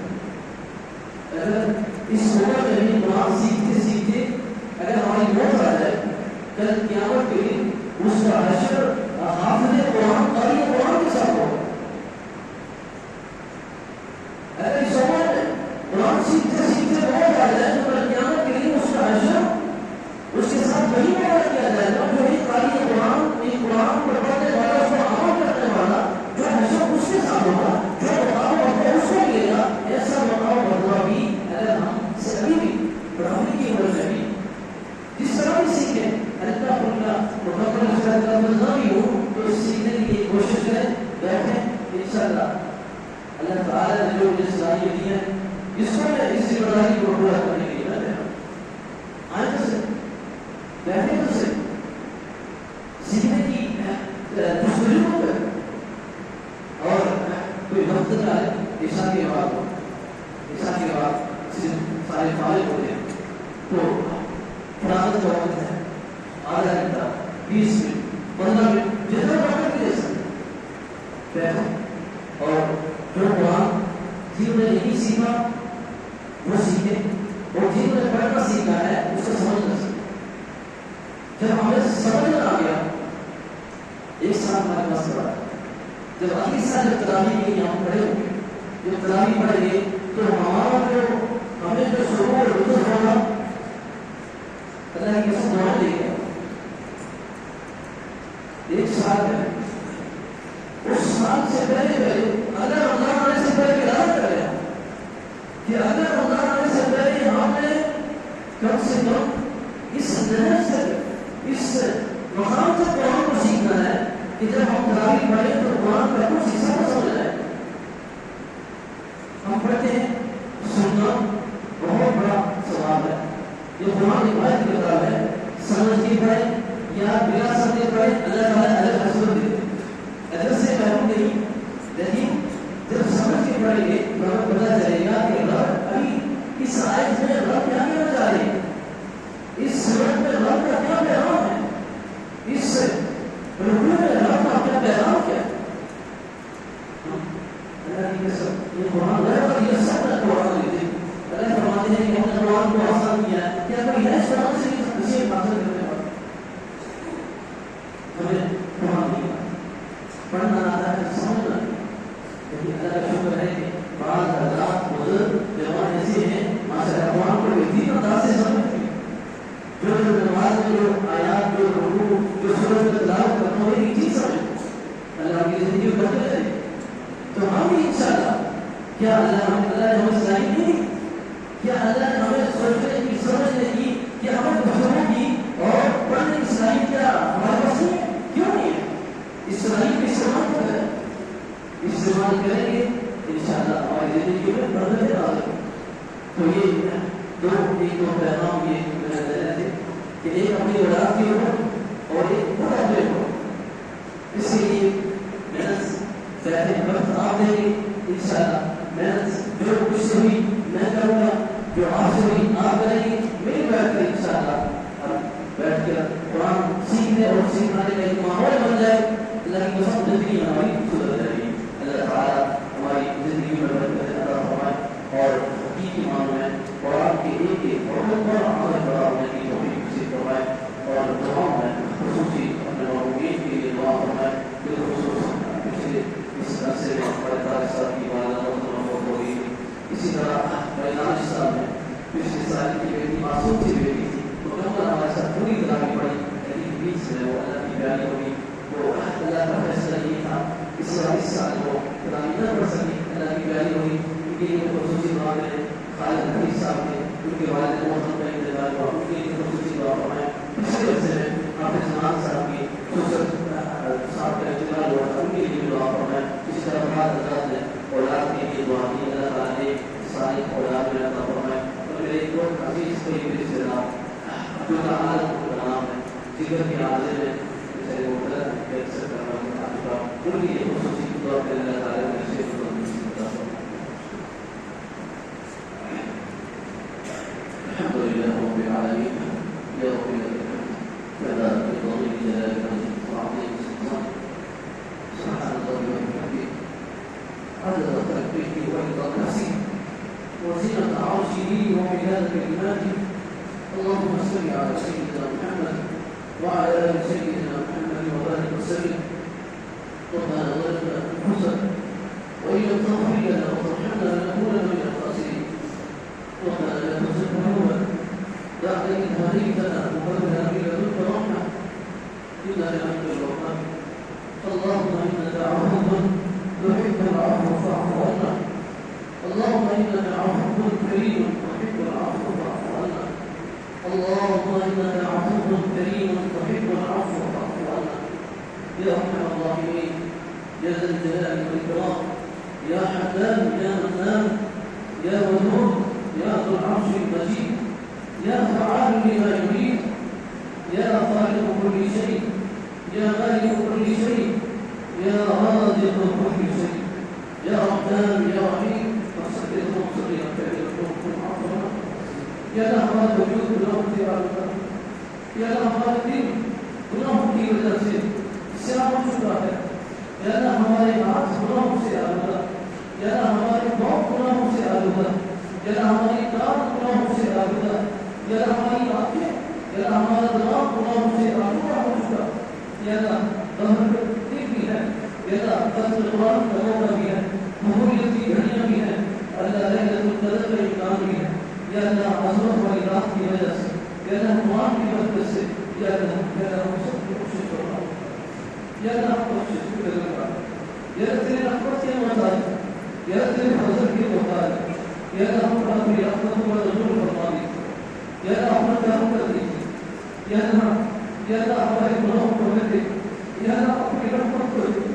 اگر اس عمر میں بھی قرآن سیکھتے سیکھتے اگر ہماری موت آ جائے کل قیامت کے دن اس کا حشر حافظ قرآن قاری قرآن کے ساتھ ہوگا. اگر اس عمر میں قرآن سیکھتے سیکھتے موت آ جائے تو کل قیامت کے دن اس کا حشر اس کے ساتھ وہی پیدا کیا جائے گا جو ایک قاری قرآن ایک قرآن پر پڑھنے والا اس کو عمل کرنے والا جو حشر اس کے ساتھ ہوگا جو مقام ہوگا اس کو ملے گا. ایسا مقام بدلا بھی اگر ہم سے ابھی بھی پڑھانے کی عمر میں بھی جس طرح بھی سیکھیں اللہ کا مکمل شاید کا نہ بھی ہو تو سیکھنے کی کوشش کریں بیٹھیں انشاءاللہ اللہ تعالیٰ نے جو مجھے صلاحیت دی ہے اس کو میں اس ذمہ داری کو پورا کرنے کے لیے میں بیٹھا آئیں تو سے بیٹھیں تو سے سیکھنے کی مشکلوں پر اور کوئی وقت نہ ہے عشاء کے بعد عشاء کے بعد سارے فارغ ہوتے ہیں تو فراغت کا وقت ہے آدھا گھنٹہ 20 منٹ 15 منٹ جتنا وقت بھی دے سکتے بیٹھو اور جو قرآن جنہوں نے نہیں سیکھا وہ سیکھے اور جنہوں نے پڑھنا سیکھا ہے اس کو سمجھنا سیکھے. جب ہمیں سمجھ آ گیا ایک سال ہمارے پاس پڑھا جب اگلی سال جب تراویح کے لیے ہم پڑھے ہوں گے جب تراویح پڑھیں گے تو ہمارا جو ہمیں جو شروع اور لطف ہوگا اللہ کی قسم دعا دے گا. ایک سال ہے اس سال سے پہلے اگر رمضان آنے سے پہلے ارادہ کر لیا کہ اگر رمضان آنے سے پہلے ہم نے کم سے کم اس نہج تک اس مقام تک قرآن کو سیکھنا ہے کہ جب ہم تراویح پڑھیں تو قرآن کا کچھ حصہ نہ سمجھ جائے. ہم پڑھتے ہیں سننا بہت بڑا ثواب ہے. یہ قرآن روایت کی کتاب ہے سمجھ کے پڑھیں یا بلا سمجھے پڑھیں اللہ تعالیٰ الگ حسرت دیتے ہیں. اگر سے محروم نہیں لیکن جب سمجھ کے پڑھیں گے تو ہمیں پتہ چلے گا کہ رب ابھی اس آیت میں رب کیا کہنا چاہ رہے ہیں اس سورت میں رب کا کیا پیغام ہے اس رکوع میں رب کا کیا پیغام کیا ہے. اللہ کی قسم یہ قرآن غیر یہ سب نے قرآن لیتے اللہ فرماتے ہیں کہ ہم نے قرآن کو آسان کیا ہے. کیا کوئی ہے اس قرآن سے اسے حاصل کرنے والا ہمیں قرآن نہیں پڑھنا آتا ہے سمجھنا لیکن اللہ کا شکر ہے کہ بعض حضرات بزرگ جوان ایسے ہیں ماشاءاللہ قرآن کو اتنی انداز سے سمجھتے ہیں جو نماز میں جو آیات جو رکوع جو سورت میں تلاوت کرنا ہو ایک چیز سمجھتے اللہ کی زندگی کو کرتے رہے تو ہم بھی انشاءاللہ کیا اللہ نے ہمیں صلاحیت نہیں دی کیا اللہ نے ہمیں سوچنے کی سمجھنے کی کیا ہمیں گفتگو کی اور پڑھنے کی صلاحیت کیا ہمارے پاس نہیں ہے کیوں نہیں ہے اس صلاحیت کا استعمال کریں استعمال کریں گے انشاءاللہ ہماری زندگی میں برکت آ جائے. تو یہ دو پیغام یہ میرے ذہن تھے کہ ایک اپنی اولاد کے اوپر اور ایک خود اپنے اوپر اس کے لیے محنت بیٹھے وقت آپ دیں گے انشاءاللہ محنت جو کچھ سے ہوئی میں کروں گا جو آپ سے ہوئی آپ کریں گے میری بیٹھ کر انشاءاللہ بیٹھ کر قرآن سیکھنے اور سکھانے کا ایک ماحول بن جائے. اللہ کی قسم زندگی ہماری خوبصورت رہے گی. اللہ تعالیٰ ہماری زندگی میں برکت عطا فرمائے اور حقیقی معنوں میں قرآن کے ایک ایک حکم پر عمل پیدا ہونے کی توفیق نصیب فرمائے اور دعاؤں میں خصوصی اپنے مولوین کے لیے دعا فرمائے. بالخصوص پچھلے اس عرصے میں بڑے صاحب کی والدہ ہو گئی اسی طرح فیضان صاحب میں پچھلے سال کی بیٹی معصوم سی بیٹی تھی مکمل ہمارے ساتھ پوری طرح کی پڑھی لیکن بیچ میں وہ اللہ کی پیاری ہوگی تو اللہ کا فیصلہ یہ تھا اس سال وہ قرآن نہ پڑھ سکی اللہ کی پیاری ہوگی ان کے لیے خصوصی دعا کریں. خالد حفیظ صاحب نے ان کے والد محمد کا انتقال ہوا ان کے لیے خصوصی جو تعالیٰ کا نام ہے ذکر کے حاضر ہے جیسے وہ غلط کیسے کرنا ہے ان کی یہ خصوصی دعا کے اللہ تعالیٰ نے سے الحمد لله رب العالمين يا رب العالمين فلا بفضل جلالك وعظيم سلطانك سبحان الله وبحمده عدد خلقه ورضا نفسه وزنة عرشه ومداد كلماته اللهم صل على سيدنا محمد وعلى ال سيدنا محمد وبارك وسلم ربنا ظلمنا انفسنا وان لم تغفر لنا وترحمنا لنكونن من الخاسرين ربنا لا تزغ قلوبنا بعد إذ هديتنا وهب لنا من لدنك رحمة إنك أنت الوهاب اللهم إنك عفو تحب العفو فاعف عنا اللهم إنك عفو كريم تحب العفو فاعف عنا اللهم إنك عفو كريم تحب العفو فاعف عنا يا أرحم الراحمين يا ذا الجلال والإكرام يا حنان يا منان يا ودود يا ذو العرش المجيد يا فعال لما يريد يا خالق كل شيء يا مالك كل شيء يا رازق كل شيء يا رحمن يا رحيم فاستغفر وصلي وكرم عفوا يا لهوى الوجود بلغة ربك يا لهوى الدين بلغة کی وجہ سے سیاح ہو چکا ہے یا نہ ہمارے ہاتھ گناہوں سے آلودہ یا نہ ہمارے پاؤں گناہوں سے آلودہ یا نہ ہماری کان گناہوں سے آلودہ یا نہ ہماری آنکھیں یا نہ ہمارا دماغ گناہوں سے آلودہ ہو چکا یا نہ غفلت بھی ہے یا نہ قتل قرآن کا موقع بھی ہے قبولیت کی گھڑیاں بھی ہیں اللہ ليلة القدر کا امکان بھی ہے یا نہ عظمت والی رات کی وجہ سے یا نہ قرآن کی برکت سے یا نہ ہم سب کی کوشش کر رہا ہوں یا نہ ہم کوشش کر رہا ہوں یا تیرے رحمت کے محتاج یا تیرے فضل کے محتاج یا نہ ہم اپنی رحمت کو نزول فرما دیجیے یا نہ اپنا کرم کر دیجیے یا نہ ہمارے گناہوں کو ہونے دے یا نہ اپنی رحمت کو دے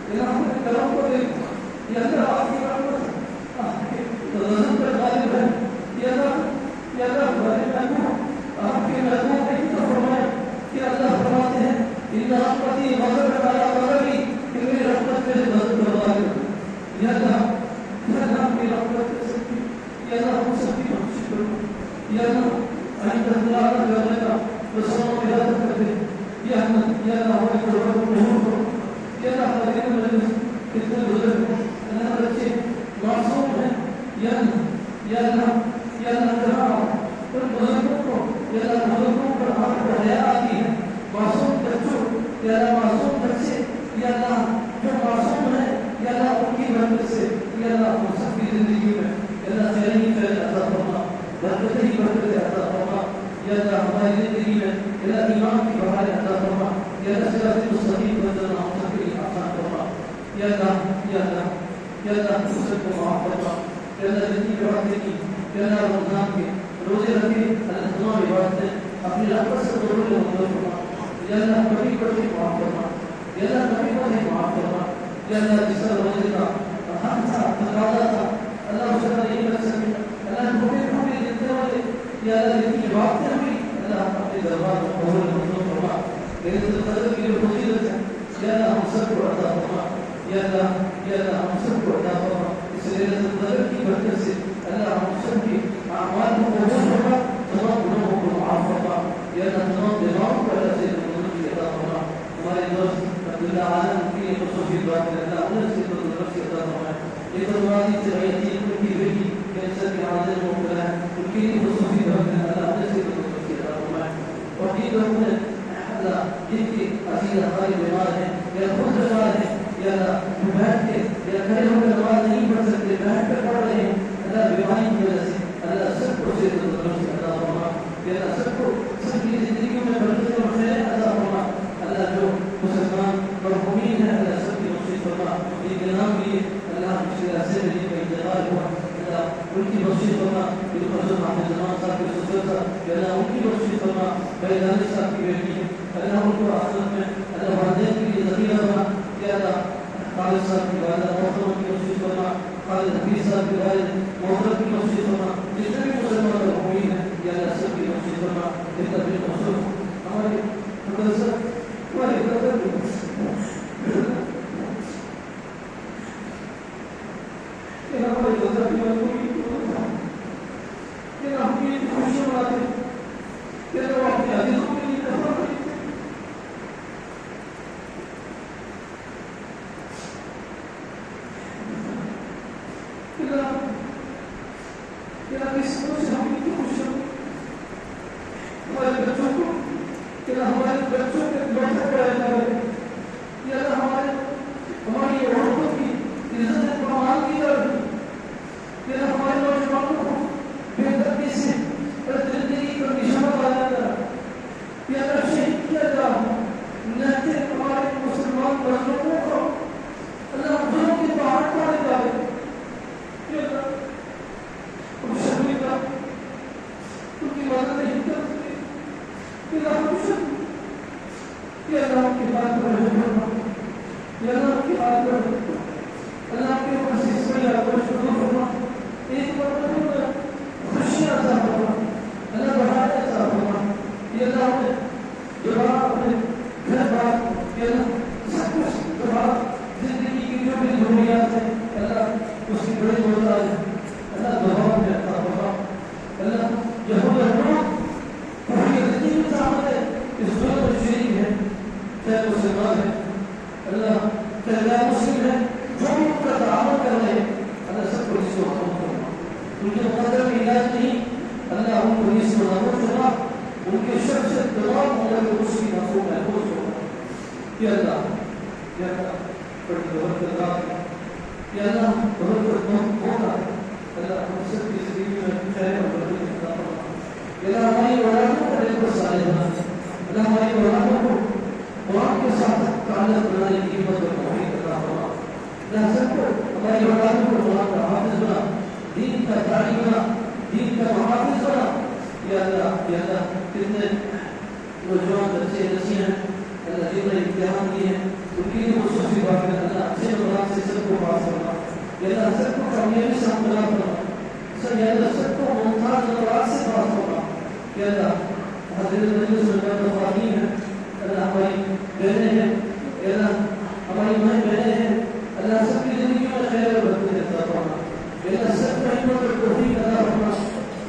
یا نہ اپنے کرم کو دے یا نہ آپ کی رحمت غضب پر غالب ہے یا نہ ہمارے محبوب آپ کے محبوب نے کیا فرمایا کہ اللہ فرماتے ہیں ان رحمتی غضب علی غضبی کہ میری رحمت میرے غضب پر غالب ہے یا نہ اپنی رحمت کر سکتی یا نہ ہم سب کی بخشش کرو یا نہ عند اللہ کرنے کا رسولوں کی عادت کرتے یا نہ ہمارے قرآن کو نہیں کرو یا نہ ہمارے مجلس کتنے بزرگ ہیں اللہ بچے معصوم ہیں یا نہ جہاں ان بزرگوں کو یا نہ بزرگوں پر آپ کو حیا آتی ہے معصوم بچوں یا نہ معصوم بچے یا نہ جو معصوم ہیں یا نہ ان کی برکت سے یا نہ ہم سب کی زندگی میں یا نہ خیر ہی خیر عطا فرما برکت ہی برکت عطا فرما یا نہ ہماری زندگی میں یا نہ ایمان کی بہار عطا فرما یا نہ صراط مستقیم پر چلنا ہم سب کے لیے آسان فرما یا نہ ہم سب کو معاف فرما یا نہ جتنی عبادتیں کی یا نہ رمضان کے روزے رکھے اللہ تمام عبادتیں اپنی رحمت سے دوروں میں مدد فرما یا نہ کبھی کبھی معاف فرما یا نہ کبھی کبھی معاف فرما یا نہ جس کا روزے کا حق تھا تقاضا تھا اللہ اس کا نہیں کر سکے اللہ چھوٹے جتنے والے یا اللہ جتنی عبادتیں ہوئی اللہ اپنے دربار میں قبول منظور فرما ليلة القدر کی جو فضیلت ہے یا اللہ ہم سب کو عطا فرما یا اللہ ہم سب کو عطا فرما اس ليلة القدر کی برکت سے اللہ ہم سب کی اعمال کو قبول فرما تمام گناہوں کو معاف فرما یا اللہ تمام بیماروں کو اللہ سے مدد عطا فرما ہمارے دوست عبداللہ عالم کی خصوصی بات ہے اللہ انہیں سے تندرستی عطا فرمائے یہ تنوازی چرعیتی ان کی بیٹی کینسر کے حاضر مبتلا ہے ان کی خصوصی بات ہے اللہ انہیں سے تندرستی عطا فرمائے اور جن لوگوں نے اللہ جن کی عزیز ہماری بیمار ہیں یا خود بیمار ہیں یا بیٹھ کے یا کھڑے ہو کر نماز نہیں پڑھ سکتے بیٹھ کر پڑھ رہے ہیں اللہ بیماری کی وجہ سے اللہ سب کو سے تندرستی عطا فرما یا اللہ سب کو سب کی زندگیوں میں برکت اور خیر عطا فرما اللہ جو مسلمان مرحومین ہیں اللہ سب کی بخشش فرما ان کے نام لیے اللہ مشکل عرصے میں جن کا انتقال ہوا اللہ ان کی بخشش فرما جو حضرت محمد زمان صاحب کے سسر تھا اللہ ان کی بخشش فرما بیدانی صاحب کی بیٹی ہے اللہ ان کو آخرت میں اللہ والدین کے لیے ذریعہ بنا کہ اللہ خالد صاحب کی والدہ محترم کی بخشش فرما خالد حفیظ صاحب کے والد محترم کی بخشش فرما جتنے بھی مسلمان مرحومین ہیں یا اللہ سب کی نوشی فرما اتنا بھی مصروف ہمارے مدرسہ ہمارے مدرسہ کہ ہمارے مدرسہ کی مجبوری کہ ہم کی خوشی مناتے کہ وہ اپنے عزیزوں کے لیے دفع کرتے کہ کس طرح سے ہم کی خوشی ہمارے بچوں کو کہ ہمارے بچوں کے لوٹے پڑھایا جائے یا ہماری عورتوں کی عزت پروان کی جائے کہ ہمارے نوجوانوں کو بہتری سے زندگی کا نشانہ بنایا جائے یا شہید کیا جائے نہتے ہمارے مسلمان مظلوموں کو اللہ ظلم کی پہاڑ پاڑے جائے کہ شہید کا ان کی مدد نہیں کر سکتے کہ اللہ کی بات پر اللہ کی بات پر اللہ کے مسیح سے یا کو شروع کرنا ایک مرتبہ خوشیاں عطا فرما اللہ بڑھایا عطا فرما یہ اللہ نے جواب اپنے گھر بار یہ اللہ سب کچھ جواب زندگی کی جو بھی ضروریات ہیں اللہ اس کی بڑی مولا ہے اللہ جواب میں عطا فرما اللہ یہود کوئی زندگی میں چاہتا ہے اس دور میں شریک ہے چاہے مسلمان ہے اللہ چاہے مسلم ہے جو بھی ان کا تعامل کر رہے ہیں اللہ سب کو اس کو حکم کرنا ان کے مقدر میں علاج نہیں اللہ ان کو اس کو نمود کرنا ان کے شخص سے تمام عمر کو اس کی مفہوم محفوظ ہوگا کہ اللہ بڑی برکت رات کہ اللہ برکت ہوگا اللہ ہم سب کی زندگی میں خیر اور برکت عطا فرما اللہ ہماری اولادوں کو نیک و صالح بنا اللہ ہماری اولادوں کو قرآن کے ساتھ تعلق بنانے کی ہمت اور توفیق عطا فرما اللہ سب کو ہماری اولادوں کو قرآن کا حافظ بنا دین کا داعی بنا دین کا محافظ بنا یا اللہ کتنے نوجوان بچے نسی ہیں اللہ جن نے امتحان دیے ہیں ان کی خصوصی بات ہے اللہ اچھے نمبرات سے سب کو پاس کرنا یا اللہ سب کو کامیابی سے ہم بنا کرنا سر یا اللہ سب کو ممتاز نمبرات سے پاس ہوگا یا اللہ حضرت نبی صلی اللہ علیہ وسلم ہیں اللہ ہماری بہنیں ہیں یا اللہ ہماری مائیں بہنیں ہیں اللہ سب کی زندگی میں خیر اور برکت عطا فرما یا اللہ سب کو ہمت اور توفیق عطا فرما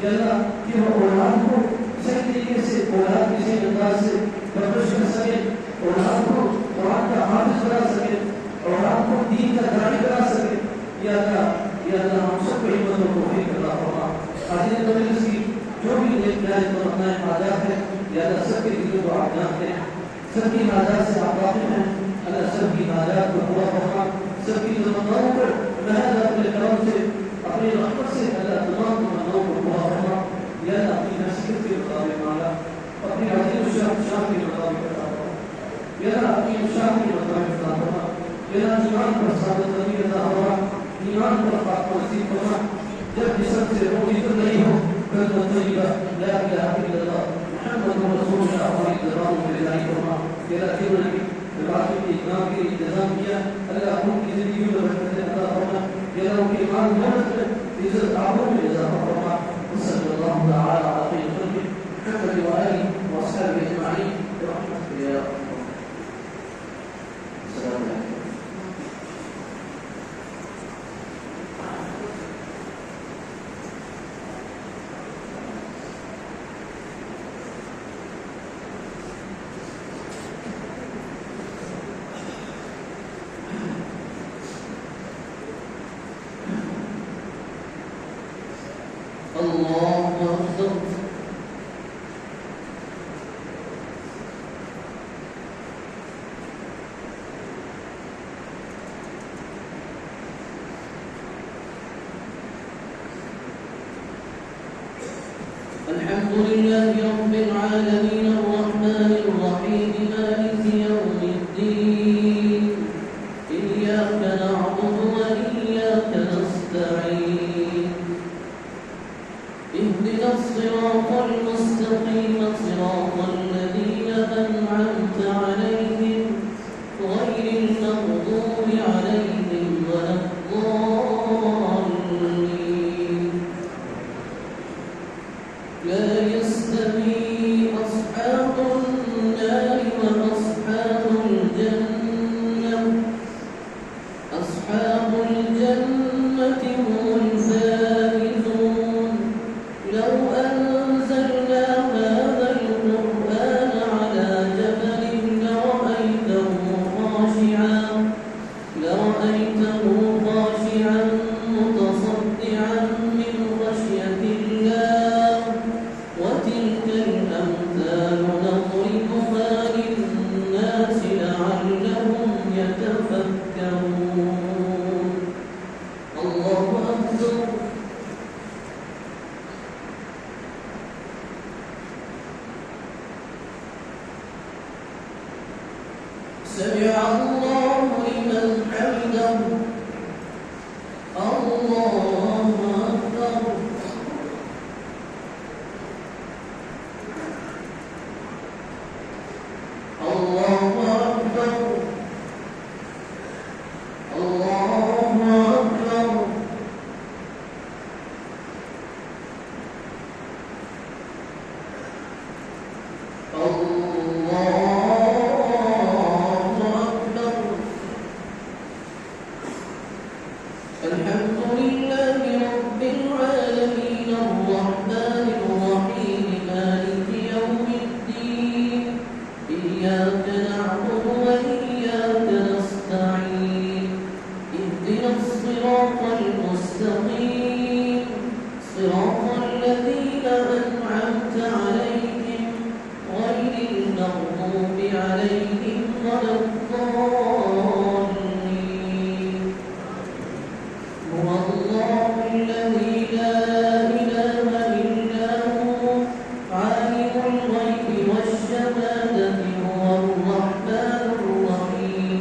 یا اللہ کہ وہ اولاد کو صحیح طریقے سے اولاد کسی انداز سے پرورش کر سکے اولاد کو قرآن کا حافظ بنا سکے اولاد کو دین کا داعی بنا سکے یا اللہ ہم سب کو ہمت اور توفیق عطا فرما حاضرین مجلس کی جو بھی نیک نیت اور اپنا حاجات ہے یا اللہ سب کے دلوں کو آپ جانتے ہیں سب کی حاجات سے آپ واقف ہیں اللہ سب کی حاجات کو پورا فرما سب کی تمناؤں کو محض اپنے کرم سے اپنی رحمت سے اللہ تمام تمناؤں کو پورا فرما یا اللہ اپنی نصیحت کے مطابق مالا اپنی عظیم شان کے مطابق عطا فرما یا اللہ اپنی شان کے مطابق عطا فرما یا اللہ ایمان پر ثابت قدمی عطا فرما ایمان پر خاتمہ نصیب فرما جب جسم سے روح نکل رہی ہو کلمہ طیبہ لا الہ الا اللہ محمد رسول اللہ ہماری زبانوں میں لائی فرما یا اللہ جنہوں نے عبادت کی اقدام کے انتظام کیا اللہ ان کی زندگی میں برکت عطا فرما یا اللہ ان کے ایمان محنت میں عزت آبرو میں اضافہ فرما صلی اللہ تعالی علیہ وسلم محمد وآلہ وصحبہ اجمعین برحمتک یا ارحم السلام علیکم اللہ اکبر الحمد لله رب العالمين الرحمن الرحيم مالك يوم الدين إياك نعبد وإياك نستعين اهدنا الصراط المستقيم صراط الذين أنعمت عليهم غير المغضوب عليهم ولا الضالين لا سمع الله لمن حمده الله أكبر الله أكبر الله أكبر الحمد لله رب العالمين الرحمن الرحيم مالك يوم الدين إياك نعبد وإياك نستعين اهدنا الصراط المستقيم صراط الذين أنعمت عليهم غير المغضوب عليهم ولا الضالين هو الله الذي لا إله إلا هو عالم الغيب والشهادة هو الرحمن الرحيم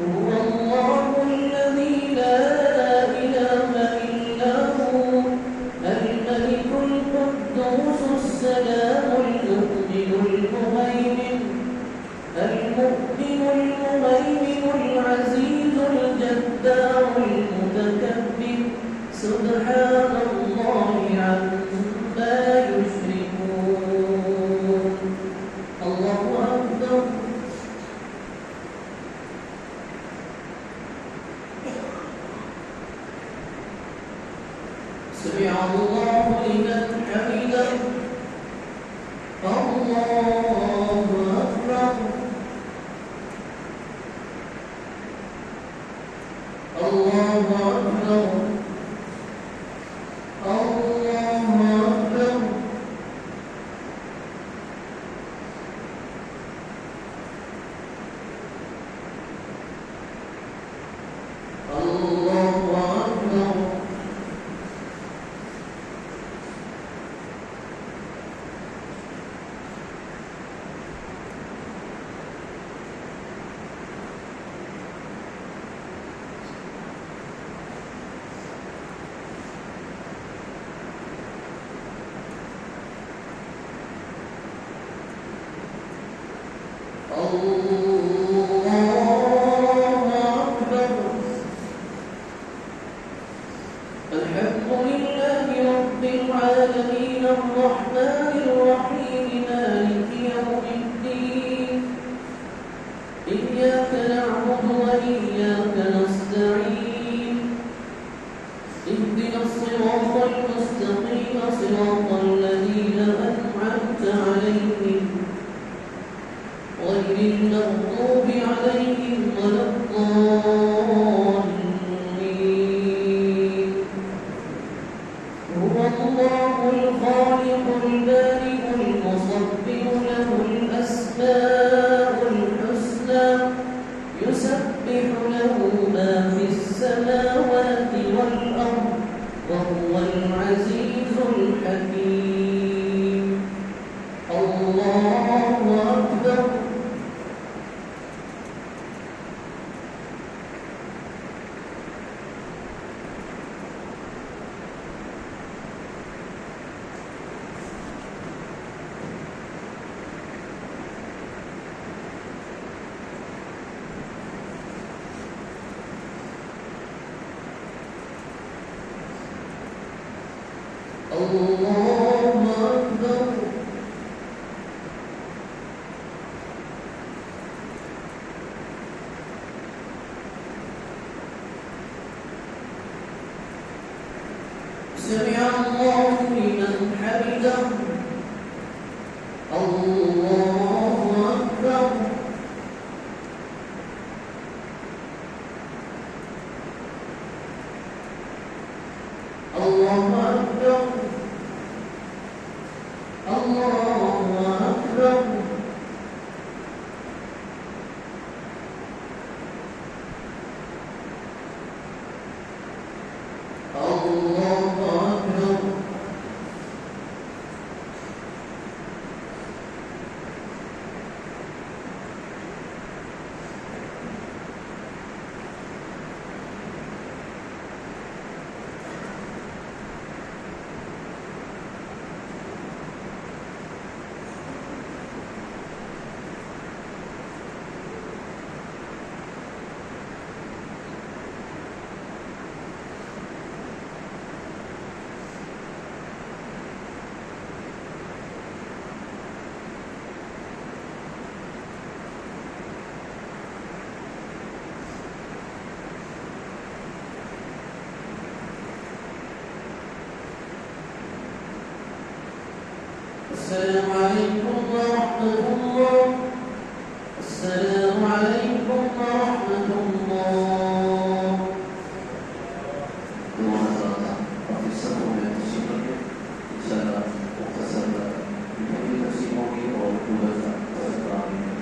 هو الله الذي لا إله إلا هو الملك القدوس السلام المؤمن المهيمن العزيز الجبار المتكبر سبحان الله عما يشركون الله أكبر سمع الله لمن حمده الله أكبر الله أكبر الله أكبر الله أكبر الحمد لله رب العالمين الرحمن الرحيم مالك يوم الدين إياك نعبد وإياك نستعين اهدنا الصراط المستقيم صراط الذين أنعمت عليهم غير المغضوب عليهم ولا الضالين هو الله الخالق البارئ المصبر له الأسماء الحسنى يسبح له ما في السماوات والأرض وهو العزيز الحكيم الله أكبر الله أكبر سمع الله لمن حمده الله أكبر الله أكبر الله أكبر الله أكبر السلام عليكم ورحمة الله. السلام عليكم ورحمة الله. دعا ذاتا اور اس سب میں تشریف رکھے انشاءاللہ مختصر مفید تقسیم ہوگی اور پورا کرانی ہے.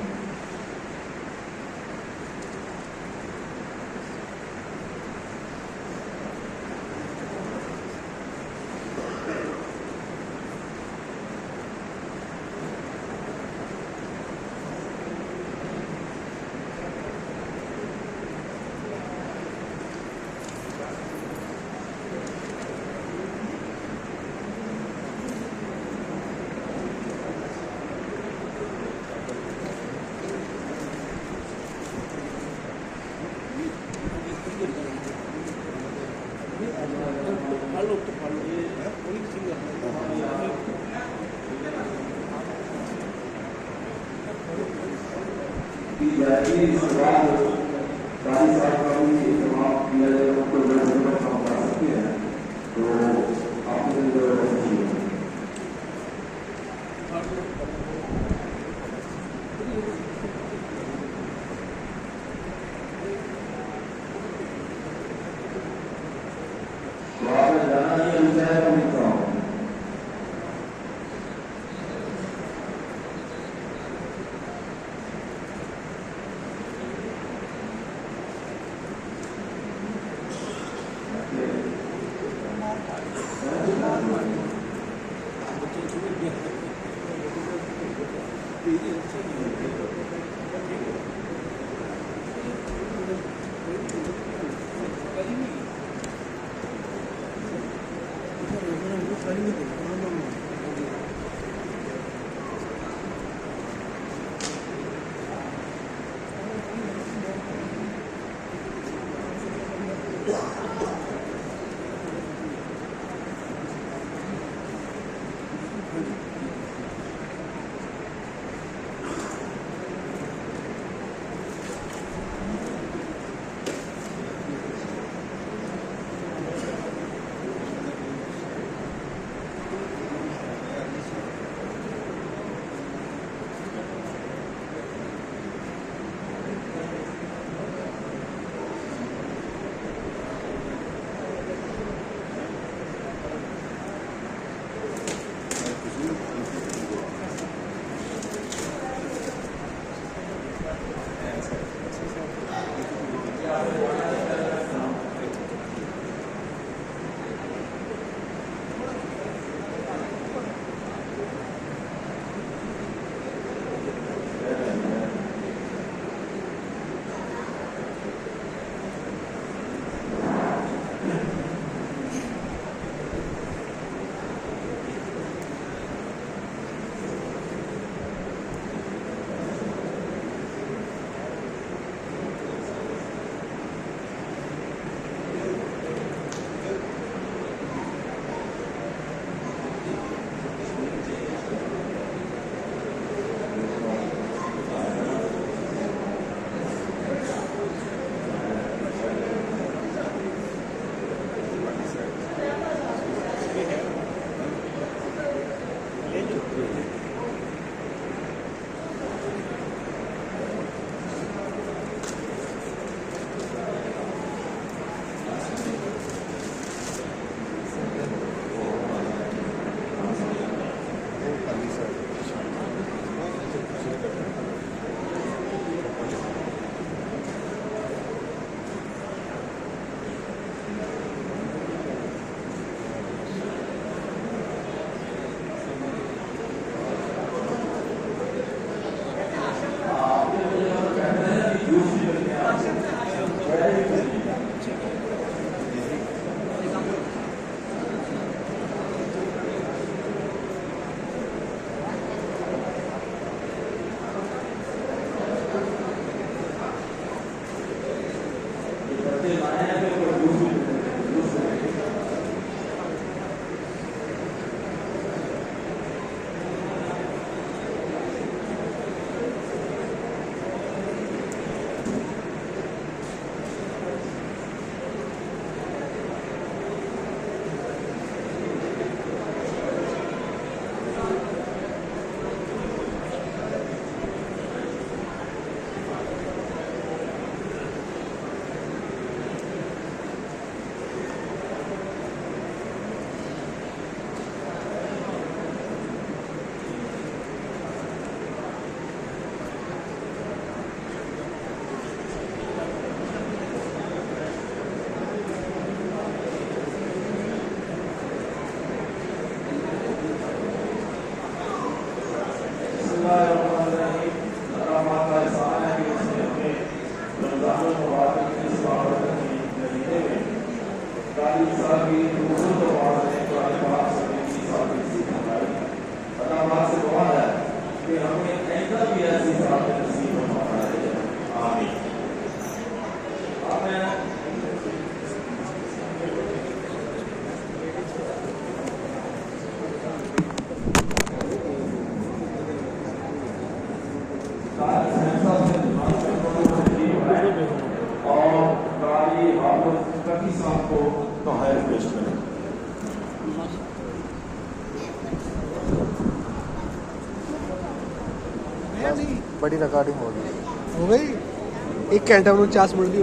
نقوی صاحب کو تحائف پیش کریں. بڑی ریکارڈنگ ہو گئی 1 گھنٹہ 49 منٹ دی.